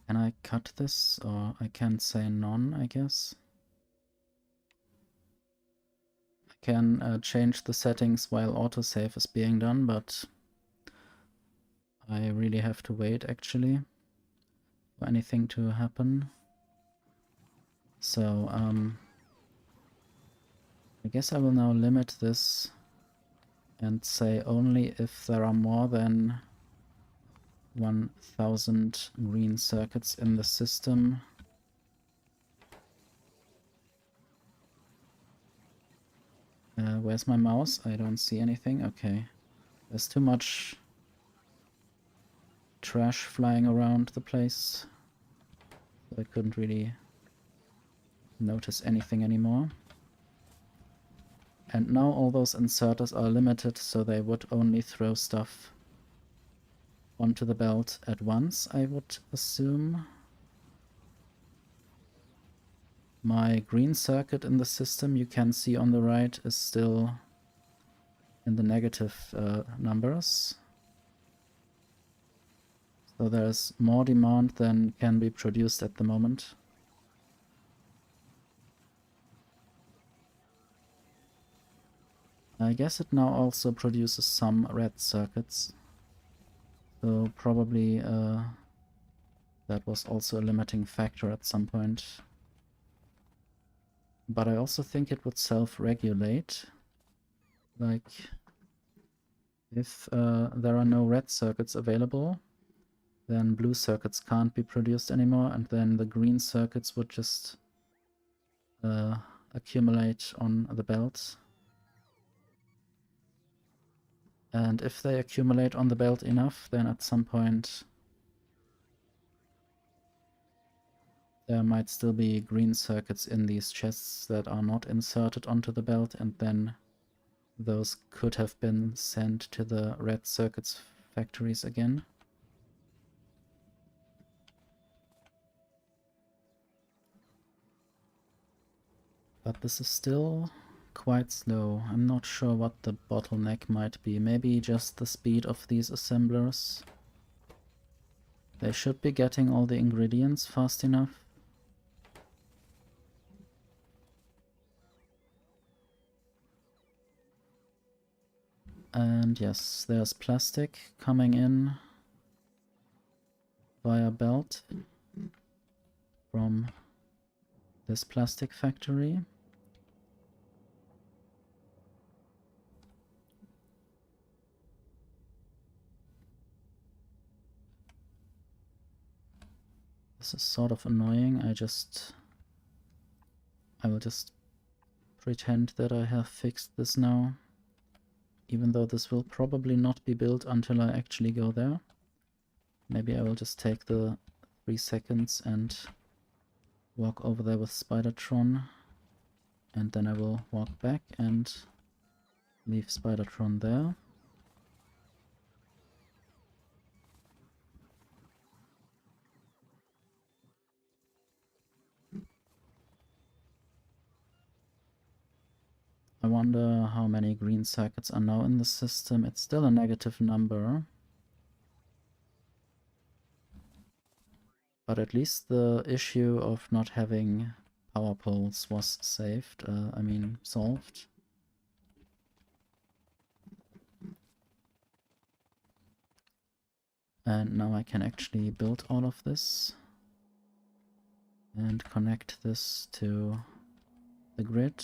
A: Can I cut this? Or I can say none, I guess. I can change the settings while autosave is being done, but I really have to wait actually for anything to happen. So, I guess I will now limit this and say only if there are more than 1000 green circuits in the system. Where's my mouse? I don't see anything. Okay. There's too much trash flying around the place. So I couldn't really notice anything anymore. And now all those inserters are limited, so they would only throw stuff onto the belt at once, I would assume. My green circuit in the system, you can see on the right, is still in the negative numbers. So there's more demand than can be produced at the moment. I guess it now also produces some red circuits. So probably that was also a limiting factor at some point. But I also think it would self-regulate. Like, if there are no red circuits available, then blue circuits can't be produced anymore, and then the green circuits would just accumulate on the belt. And if they accumulate on the belt enough, then at some point there might still be green circuits in these chests that are not inserted onto the belt, and then those could have been sent to the red circuits factories again. But this is still quite slow. I'm not sure what the bottleneck might be. Maybe just the speed of these assemblers. They should be getting all the ingredients fast enough. And yes, there's plastic coming in via belt from this plastic factory. This is sort of annoying. I will just pretend that I have fixed this now, even though this will probably not be built until I actually go there. Maybe I will just take the 3 seconds and walk over there with Spidertron, and then I will walk back and leave Spidertron there. I wonder how many green circuits are now in the system. It's still a negative number. But at least the issue of not having power poles was saved, solved. And now I can actually build all of this and connect this to the grid.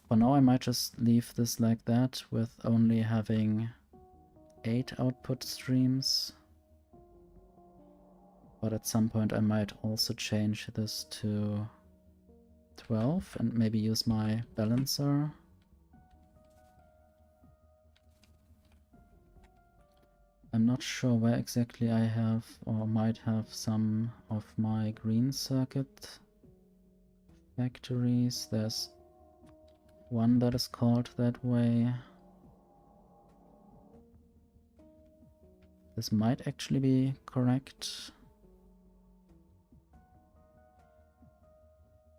A: For now I might just leave this like that with only having 8 output streams. But at some point I might also change this to 12 and maybe use my balancer. I'm not sure where exactly I have or might have some of my green circuit factories. There's one that is called that way. This might actually be correct.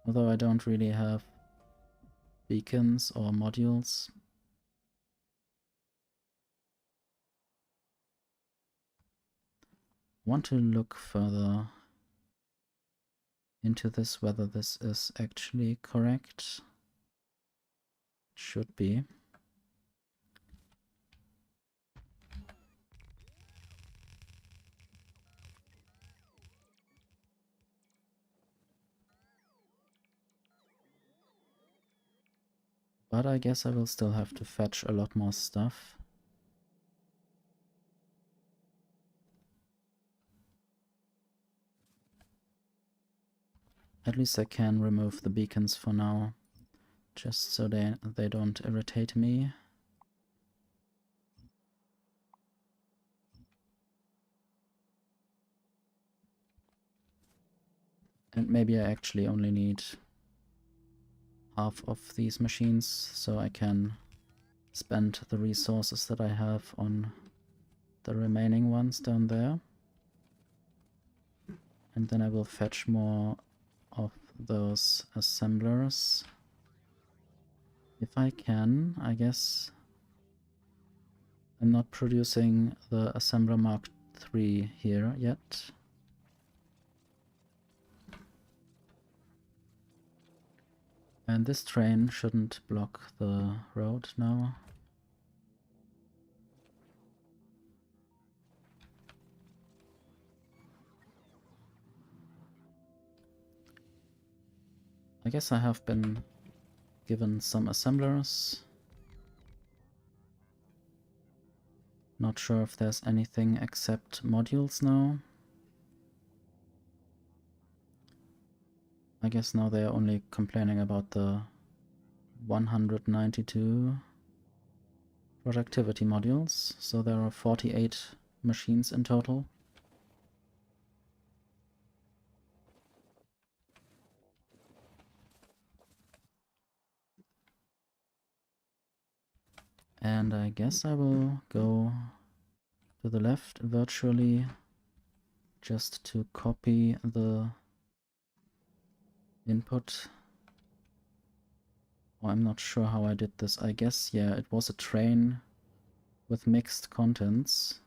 A: Although I don't really have beacons or modules. I want to look further into this, whether this is actually correct. It should be. But I guess I will still have to fetch a lot more stuff. At least I can remove the beacons for now, just so they don't irritate me. And maybe I actually only need half of these machines, so I can spend the resources that I have on the remaining ones down there. And then I will fetch more of those assemblers. If I can, I guess. I'm not producing the Assembler Mark III here yet. And this train shouldn't block the road now. I guess I have been given some assemblers. Not sure if there's anything except modules now. I guess now they're only complaining about the 192 productivity modules, so there are 48 machines in total. And I guess I will go to the left virtually just to copy the input. Oh, I'm not sure how I did this. I guess, yeah, it was a train with mixed contents.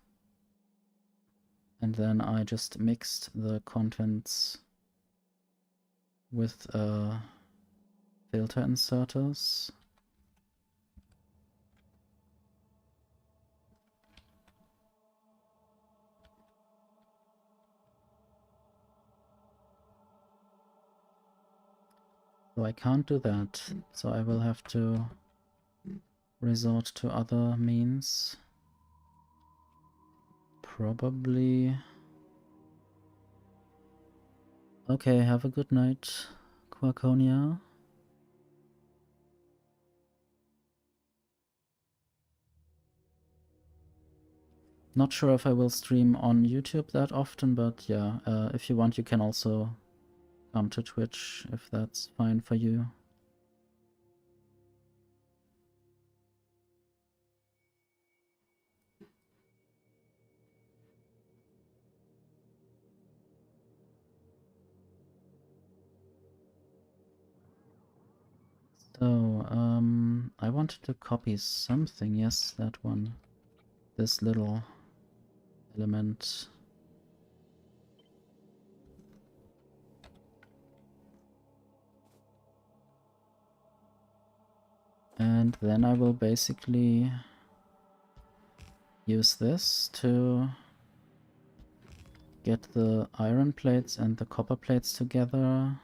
A: And then I just mixed the contents with filter inserters. So I can't do that, so I will have to resort to other means. Probably... Okay, have a good night, Quaconia. Not sure if I will stream on YouTube that often, but yeah, if you want you can also come to Twitch if that's fine for you. So, I wanted to copy something, yes, that one. This little element. And then I will basically use this to get the iron plates and the copper plates together.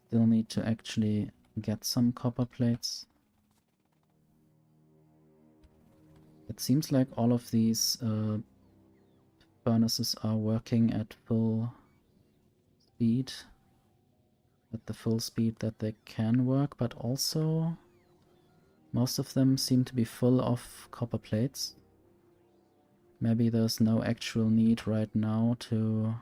A: Still need to actually get some copper plates. It seems like all of these furnaces are working at full speed. At the full speed that they can work, but also most of them seem to be full of copper plates. Maybe there's no actual need right now to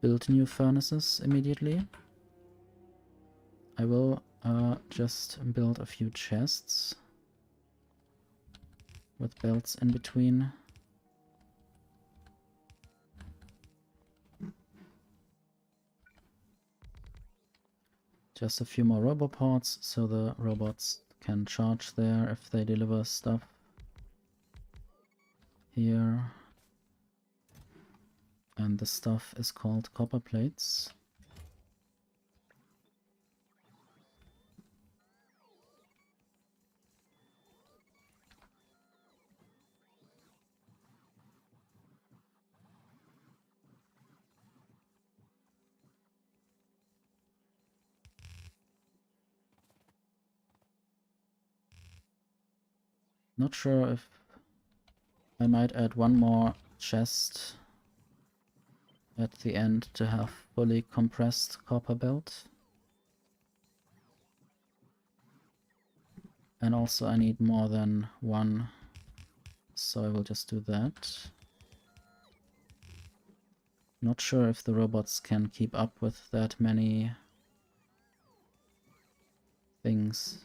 A: build new furnaces immediately. I will just build a few chests with belts in between. Just a few more roboports so the robots can charge there if they deliver stuff. Here. And the stuff is called copper plates. Not sure if I might add one more chest at the end to have fully compressed copper belt. And also I need more than one, so I will just do that. Not sure if the robots can keep up with that many things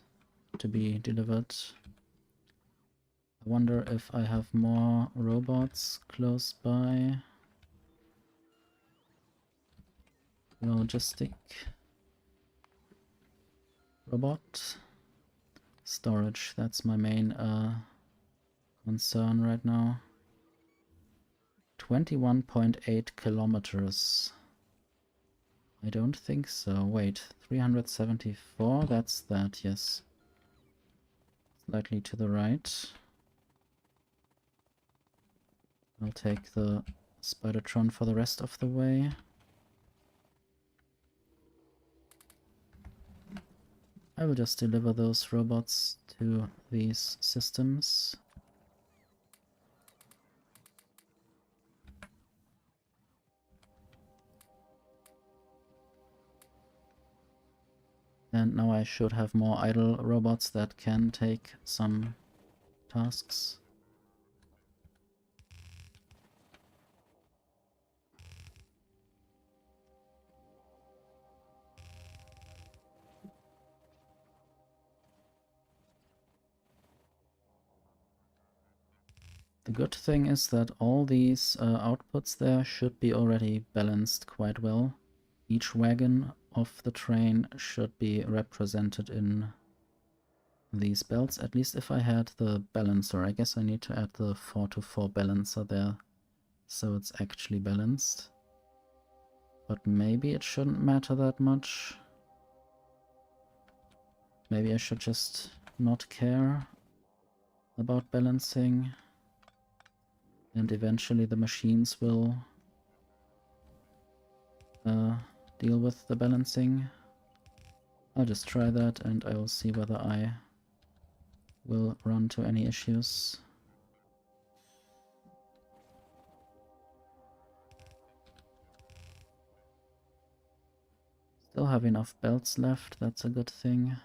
A: to be delivered. I wonder if I have more robots close by. Logistic. Robot. Storage, that's my main concern right now. 21.8 kilometers. I don't think so. Wait, 374? That's that, yes. Slightly to the right. I'll take the Spidertron for the rest of the way. I will just deliver those robots to these systems. And now I should have more idle robots that can take some tasks. The good thing is that all these outputs there should be already balanced quite well. Each wagon of the train should be represented in these belts, at least if I had the balancer. I guess I need to add the 4-to-4 balancer there, so it's actually balanced. But maybe it shouldn't matter that much. Maybe I should just not care about balancing, and eventually the machines will deal with the balancing. I'll just try that and I will see whether I will run into any issues. Still have enough belts left, that's a good thing.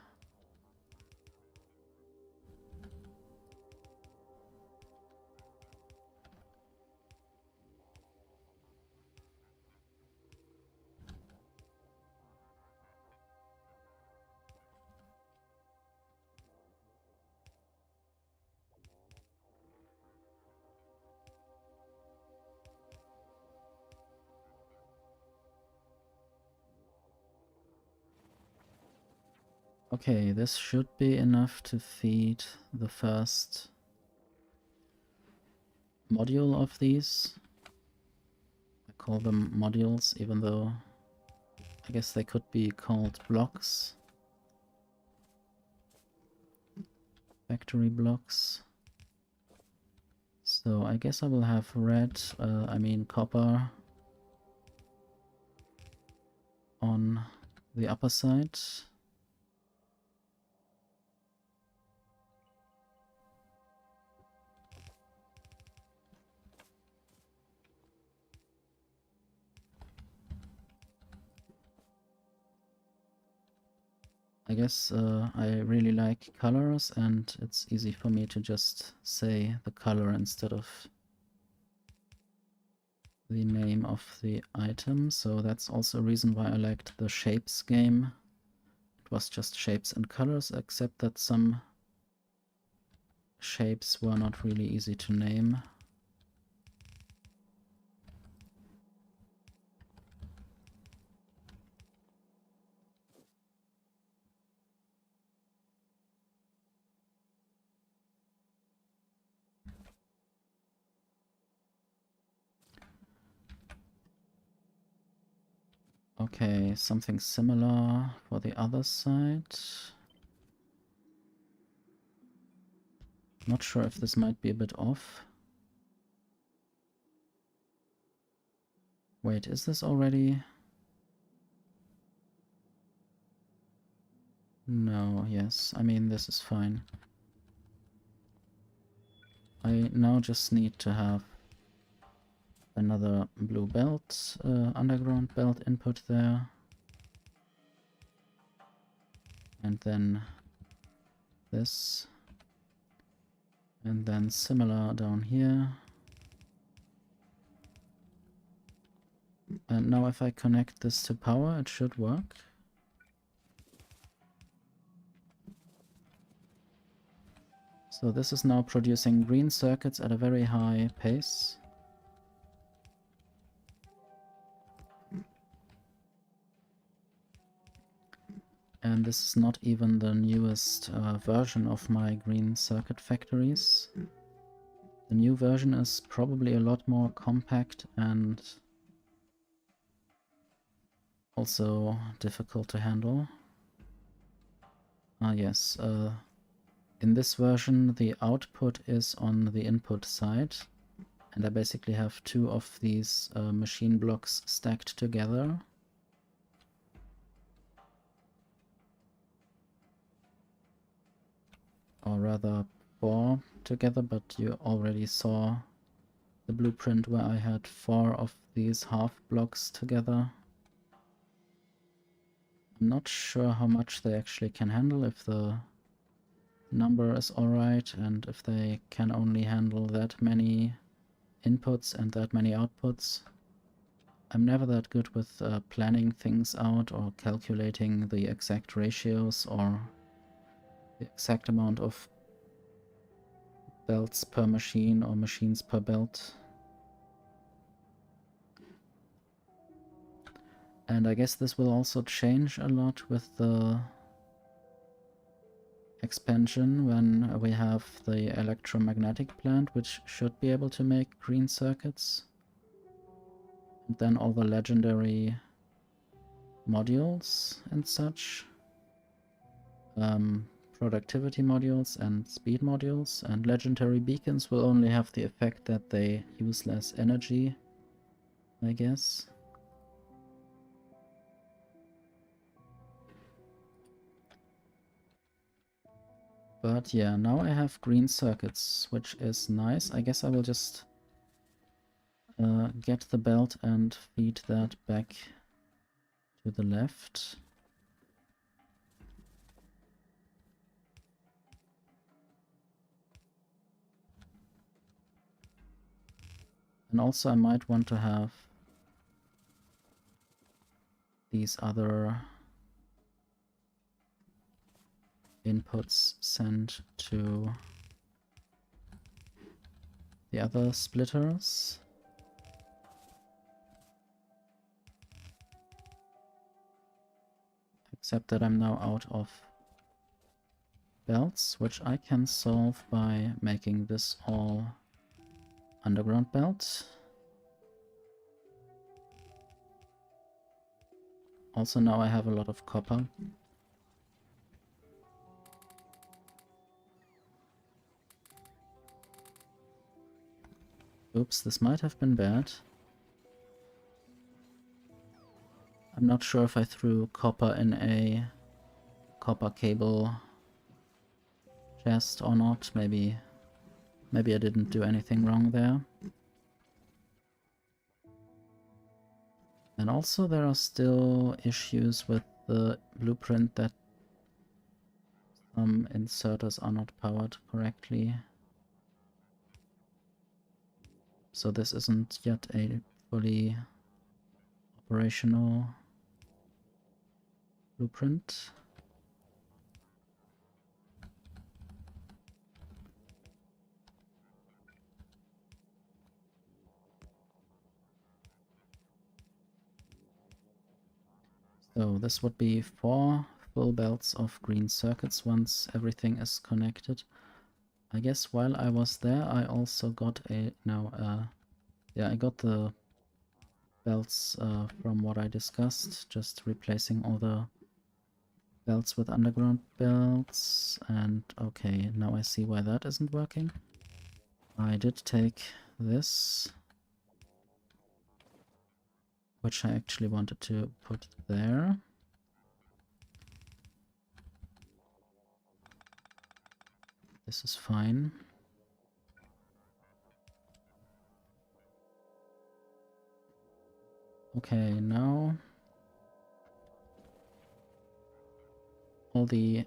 A: Okay, this should be enough to feed the first module of these. I call them modules, even though I guess they could be called blocks. Factory blocks. So I guess I will have red, copper on the upper side. I guess I really like colors, and it's easy for me to just say the color instead of the name of the item, so that's also a reason why I liked the shapes game. It was just shapes and colors, except that some shapes were not really easy to name. Okay, something similar for the other side. Not sure if this might be a bit off. Wait, is this already? No, yes. I mean, this is fine. I now just need to have another blue belt, underground belt input there. And then this. And then similar down here. And now if I connect this to power, it should work. So this is now producing green circuits at a very high pace. And this is not even the newest version of my green circuit factories. The new version is probably a lot more compact and also difficult to handle. Ah yes, in this version the output is on the input side, and I basically have two of these machine blocks stacked together. rather 4 together, but you already saw the blueprint where I had 4 of these half blocks together. I'm not sure how much they actually can handle, if the number is alright, and if they can only handle that many inputs and that many outputs. I'm never that good with planning things out or calculating the exact ratios or the exact amount of belts per machine or machines per belt. And I guess this will also change a lot with the expansion when we have the electromagnetic plant, which should be able to make green circuits. And then all the legendary modules and such. Productivity modules and speed modules, and legendary beacons will only have the effect that they use less energy, I guess. But yeah, now I have green circuits, which is nice. I guess I will just get the belt and feed that back to the left. And also I might want to have these other inputs sent to the other splitters. Except that I'm now out of belts, which I can solve by making this all underground belt. Also now I have a lot of copper. Oops, this might have been bad. I'm not sure if I threw copper in a copper cable chest or not. Maybe I didn't do anything wrong there. And also there are still issues with the blueprint that some inserters are not powered correctly. So this isn't yet a fully operational blueprint. So this would be 4 full belts of green circuits once everything is connected. I guess while I was there I also got I got the belts from what I discussed, just replacing all the belts with underground belts. And okay, now I see why that isn't working. I did take this, which I actually wanted to put there. This is fine. Okay, now all the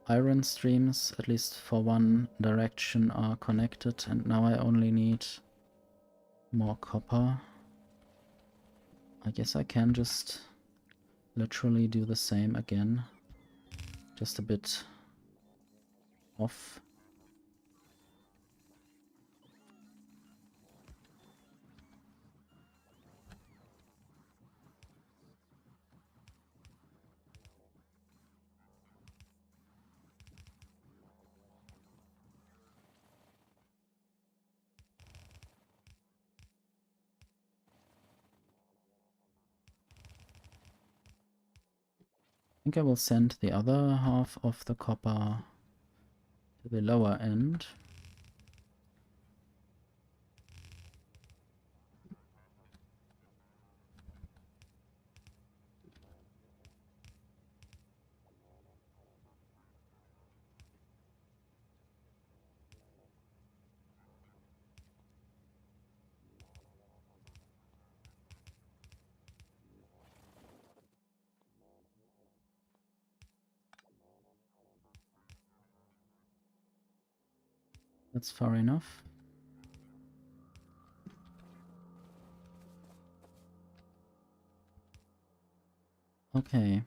A: iron streams, at least for one direction, are connected, and now I only need more copper. I guess I can just literally do the same again, just a bit off. I think I will send the other half of the copper to the lower end. That's far enough. Okay.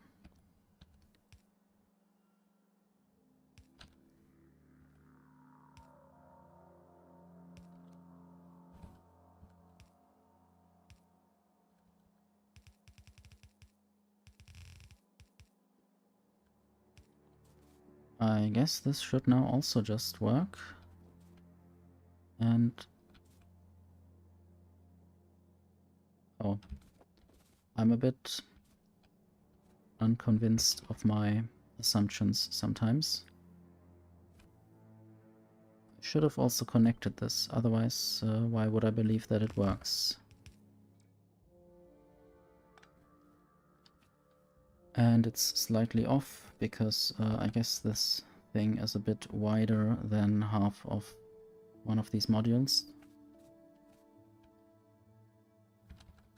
A: I guess this should now also just work. And... oh. I'm a bit unconvinced of my assumptions sometimes. I should have also connected this, otherwise why would I believe that it works? And it's slightly off because I guess this thing is a bit wider than half of one of these modules.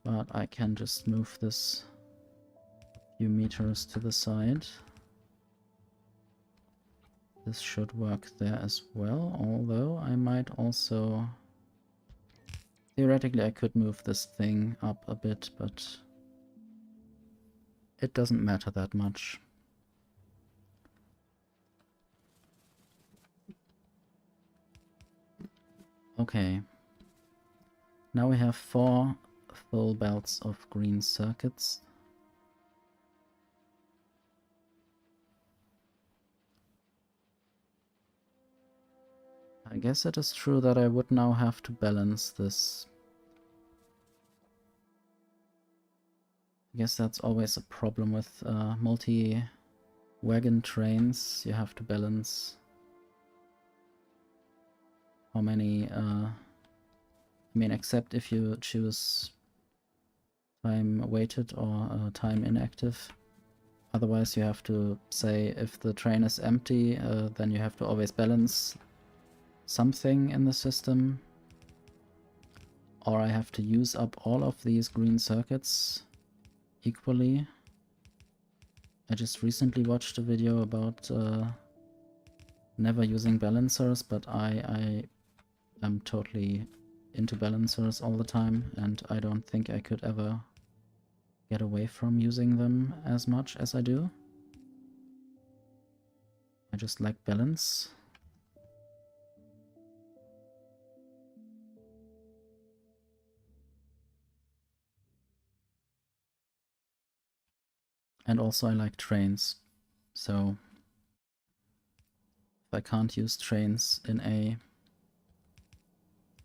A: But I can just move this a few meters to the side. This should work there as well, although I might also... theoretically I could move this thing up a bit, but it doesn't matter that much. Okay. Now we have 4 full belts of green circuits. I guess it is true that I would now have to balance this. I guess that's always a problem with multi-wagon trains. You have to balance how many... I mean, except if you choose time weighted or time inactive. Otherwise you have to say if the train is empty, then you have to always balance something in the system. Or I have to use up all of these green circuits equally. I just recently watched a video about never using balancers, but I am totally into balancers all the time, and I don't think I could ever get away from using them as much as I do. I just like balance. And also I like trains, so if I can't use trains in a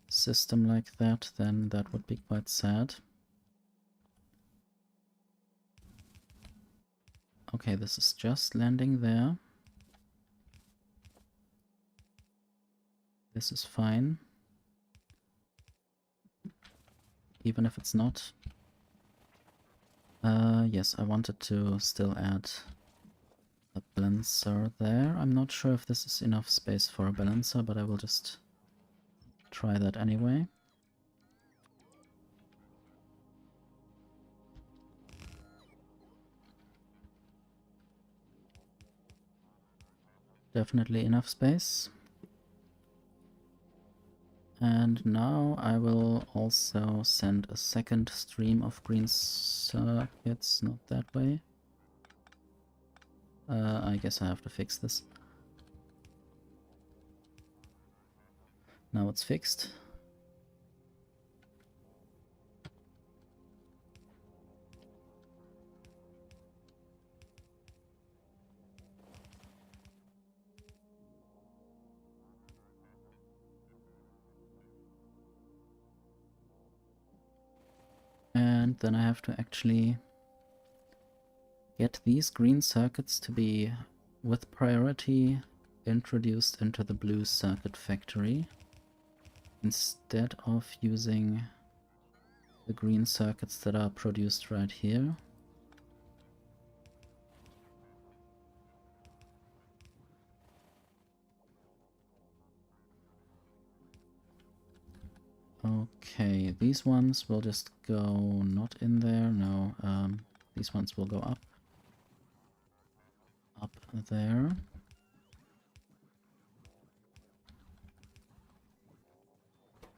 A: system like that, then that would be quite sad. Okay, this is just landing there. This is fine. Even if it's not. Yes, I wanted to still add a balancer there. I'm not sure if this is enough space for a balancer, but I will just try that anyway. Definitely enough space. And now I will also send a second stream of green circuits, not that way. I guess I have to fix this. Now it's fixed. And then I have to actually get these green circuits to be, with priority, introduced into the blue circuit factory, instead of using the green circuits that are produced right here. Okay, these ones will just go not in there, no, these ones will go up there.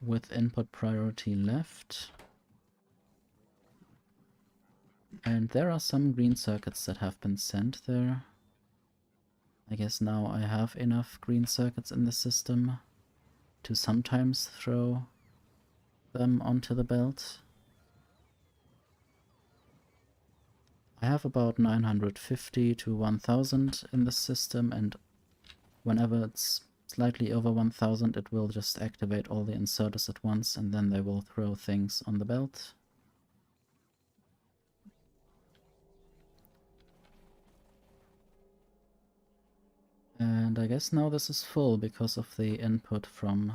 A: with input priority left. And there are some green circuits that have been sent there. I guess now I have enough green circuits in the system to sometimes throw them onto the belt. I have about 950 to 1000 in the system, and whenever it's slightly over 1000 it will just activate all the inserters at once, and then they will throw things on the belt. And I guess now this is full because of the input from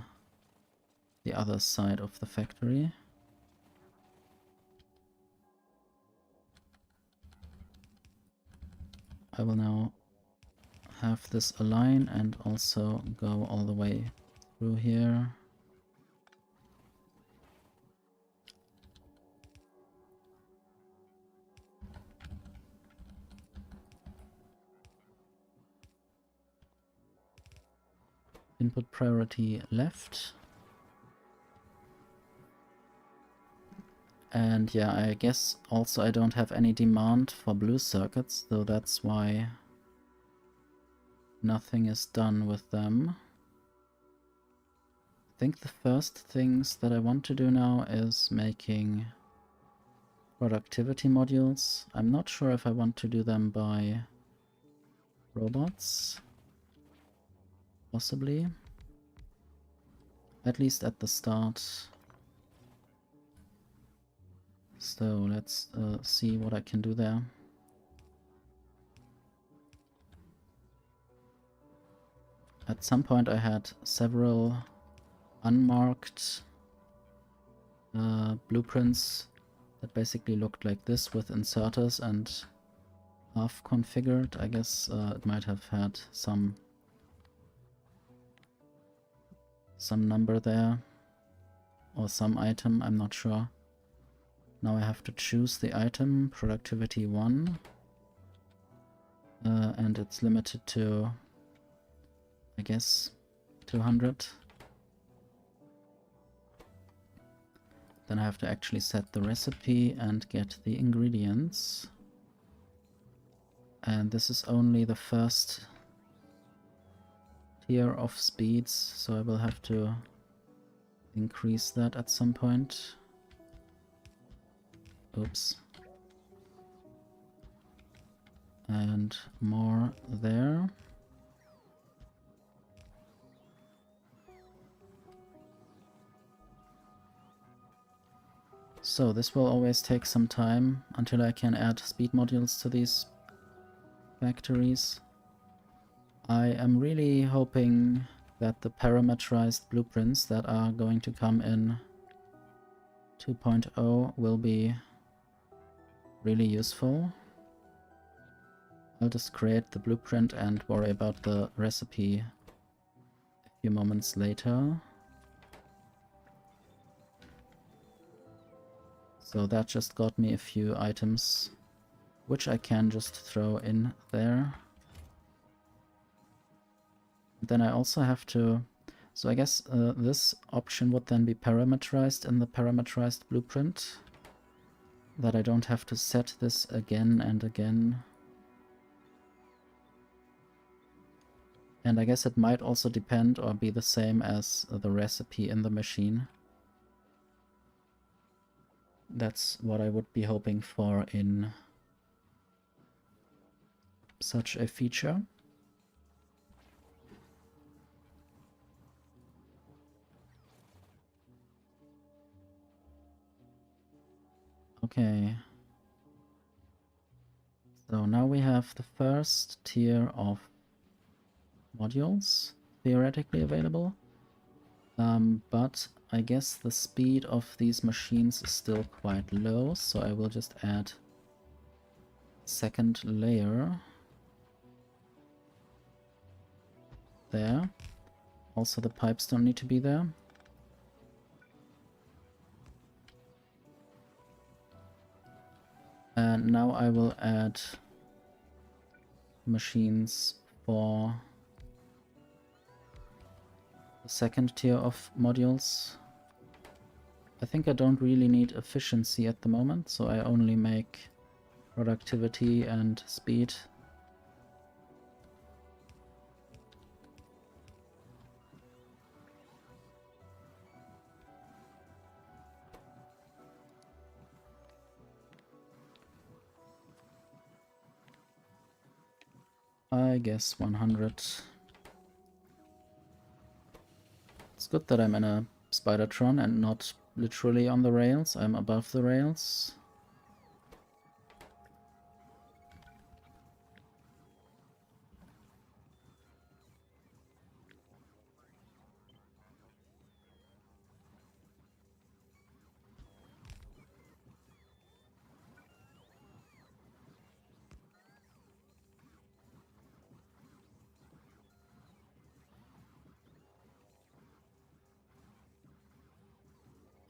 A: the other side of the factory. I will now have this align and also go all the way through here. Input priority left. And yeah, I guess also I don't have any demand for blue circuits, so that's why nothing is done with them. I think the first things that I want to do now is making productivity modules. I'm not sure if I want to do them by robots. Possibly. At least at the start. So let's see what I can do there. At some point I had several unmarked blueprints that basically looked like this with inserters and half configured. I guess it might have had some number there or some item, I'm not sure. Now I have to choose the item, productivity 1, and it's limited to, I guess, 200. Then I have to actually set the recipe and get the ingredients. And this is only the first tier of speeds, so I will have to increase that at some point. Oops. And more there. So this will always take some time until I can add speed modules to these factories. I am really hoping that the parameterized blueprints that are going to come in 2.0 will be really useful. I'll just create the blueprint and worry about the recipe a few moments later. So that just got me a few items, which I can just throw in there. Then I also have to... So I guess this option would then be parameterized in the parameterized blueprint, that I don't have to set this again and again. And I guess it might also depend or be the same as the recipe in the machine. That's what I would be hoping for in such a feature. Okay. So now we have the first tier of modules theoretically available. But I guess the speed of these machines is still quite low, so I will just add second layer there. Also the pipes don't need to be there. And now I will add machines for the second tier of modules. I think I don't really need efficiency at the moment, so I only make productivity and speed. I guess 100. It's good that I'm in a Spidertron and not literally on the rails. I'm above the rails.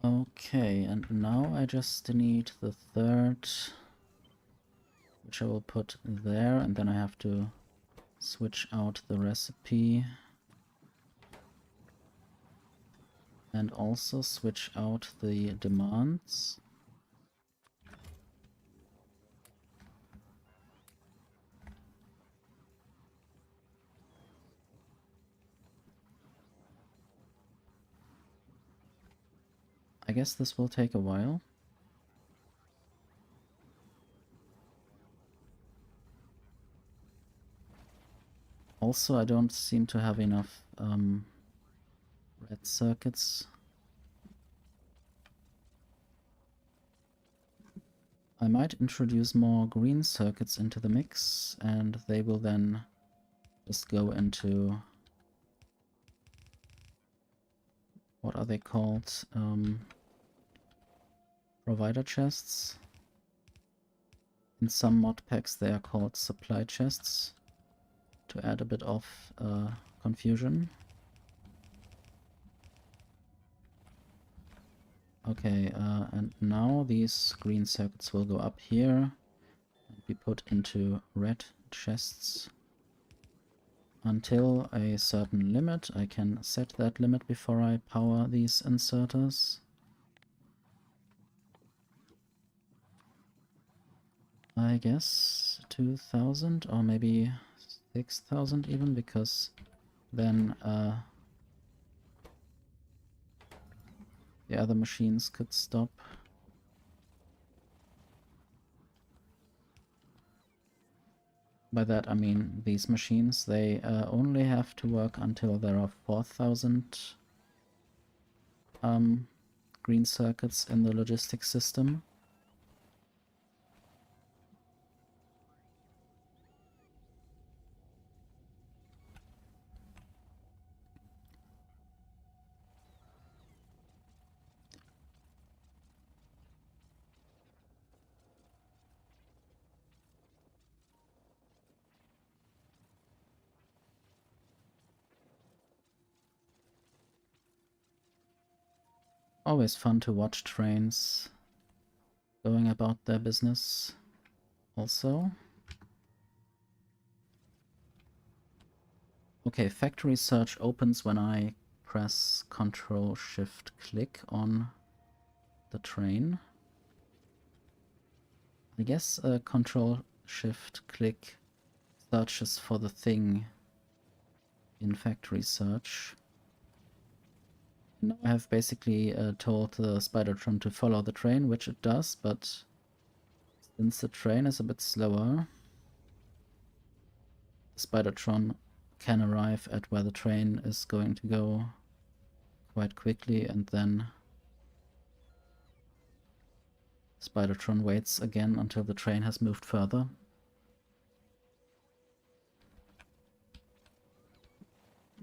A: Okay, and now I just need the third, which I will put there, and then I have to switch out the recipe and also switch out the demands. I guess this will take a while. Also, I don't seem to have enough red circuits. I might introduce more green circuits into the mix, and they will then just go into... what are they called? Provider chests. In some mod packs they are called supply chests, to add a bit of confusion. Okay, and now these green circuits will go up here and be put into red chests until a certain limit. I can set that limit before I power these inserters. I guess 2000 or maybe 6000 even, because then the other machines could stop. By that I mean these machines, they only have to work until there are 4000 green circuits in the logistics system. Always fun to watch trains going about their business also. Okay, factory search opens when I press Ctrl-Shift-Click on the train. I guess Ctrl-Shift-Click searches for the thing in factory search. Now I have basically told the Spidertron to follow the train, which it does, but since the train is a bit slower, the Spidertron can arrive at where the train is going to go quite quickly, and then Spidertron waits again until the train has moved further.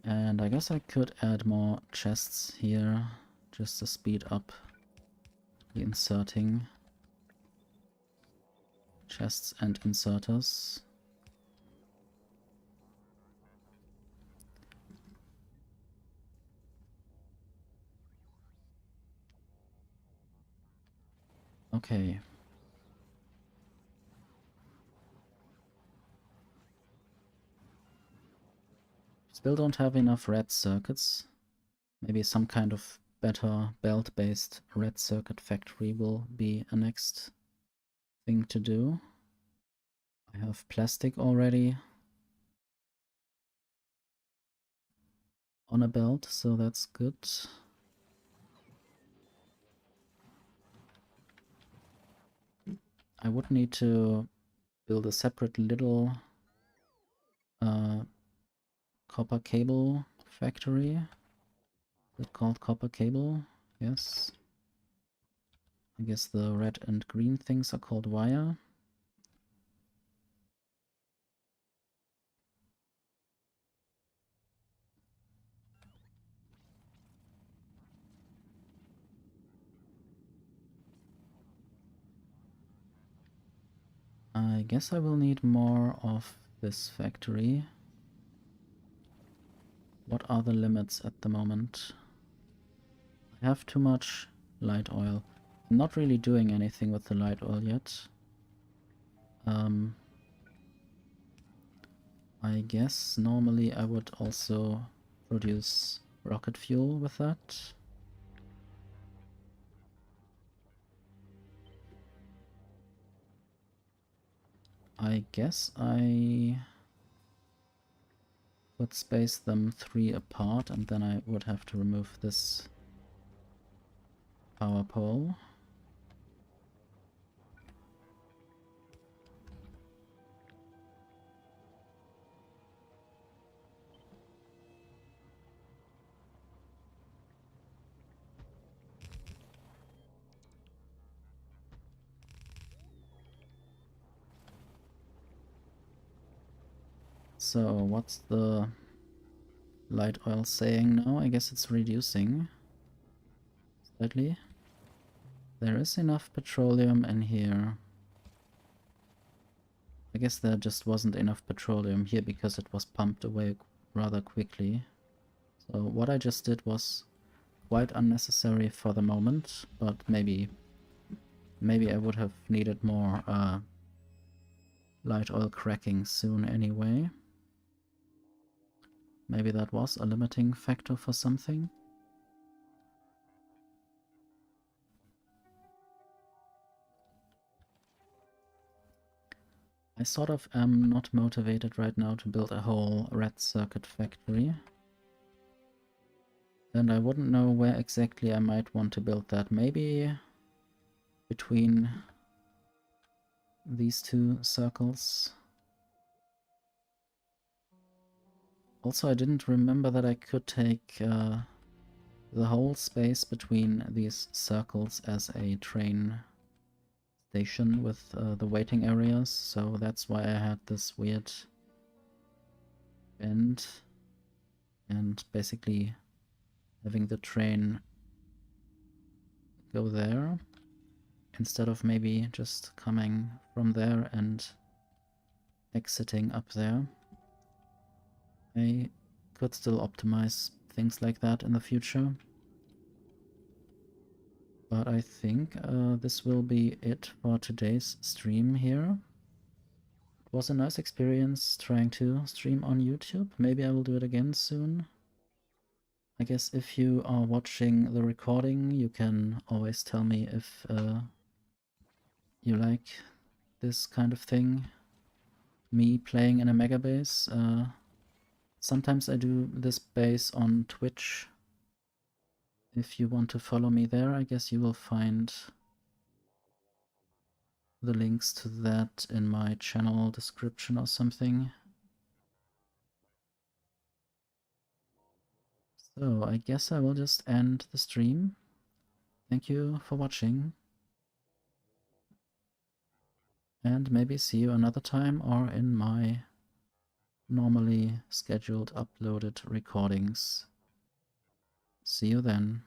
A: And I guess I could add more chests here, just to speed up the inserting. Chests and inserters. Okay. Still don't have enough red circuits. Maybe some kind of better belt-based red circuit factory will be a next thing to do. I have plastic already on a belt, so that's good. I would need to build a separate little copper cable factory. Is it called copper cable? Yes. I guess the red and green things are called wire. I guess I will need more of this factory. What are the limits at the moment? I have too much light oil. I'm not really doing anything with the light oil yet. I guess normally I would also produce rocket fuel with that. I guess I would space them 3 apart, and then I would have to remove this power pole. So what's the light oil saying now? I guess it's reducing slightly. There is enough petroleum in here. I guess there just wasn't enough petroleum here because it was pumped away rather quickly. So what I just did was quite unnecessary for the moment, but maybe I would have needed more light oil cracking soon anyway. Maybe that was a limiting factor for something. I sort of am not motivated right now to build a whole red circuit factory. And I wouldn't know where exactly I might want to build that. Maybe between these two circles. Also, I didn't remember that I could take the whole space between these circles as a train station with the waiting areas, so that's why I had this weird bend and basically having the train go there instead of maybe just coming from there and exiting up there. I could still optimize things like that in the future. But I think this will be it for today's stream here. It was a nice experience trying to stream on YouTube. Maybe I will do it again soon. I guess if you are watching the recording, you can always tell me if you like this kind of thing. Me playing in a megabase. Sometimes I do this base on Twitch. If you want to follow me there, I guess you will find the links to that in my channel description or something. So I guess I will just end the stream. Thank you for watching. And maybe see you another time or in my normally scheduled uploaded recordings. See you then.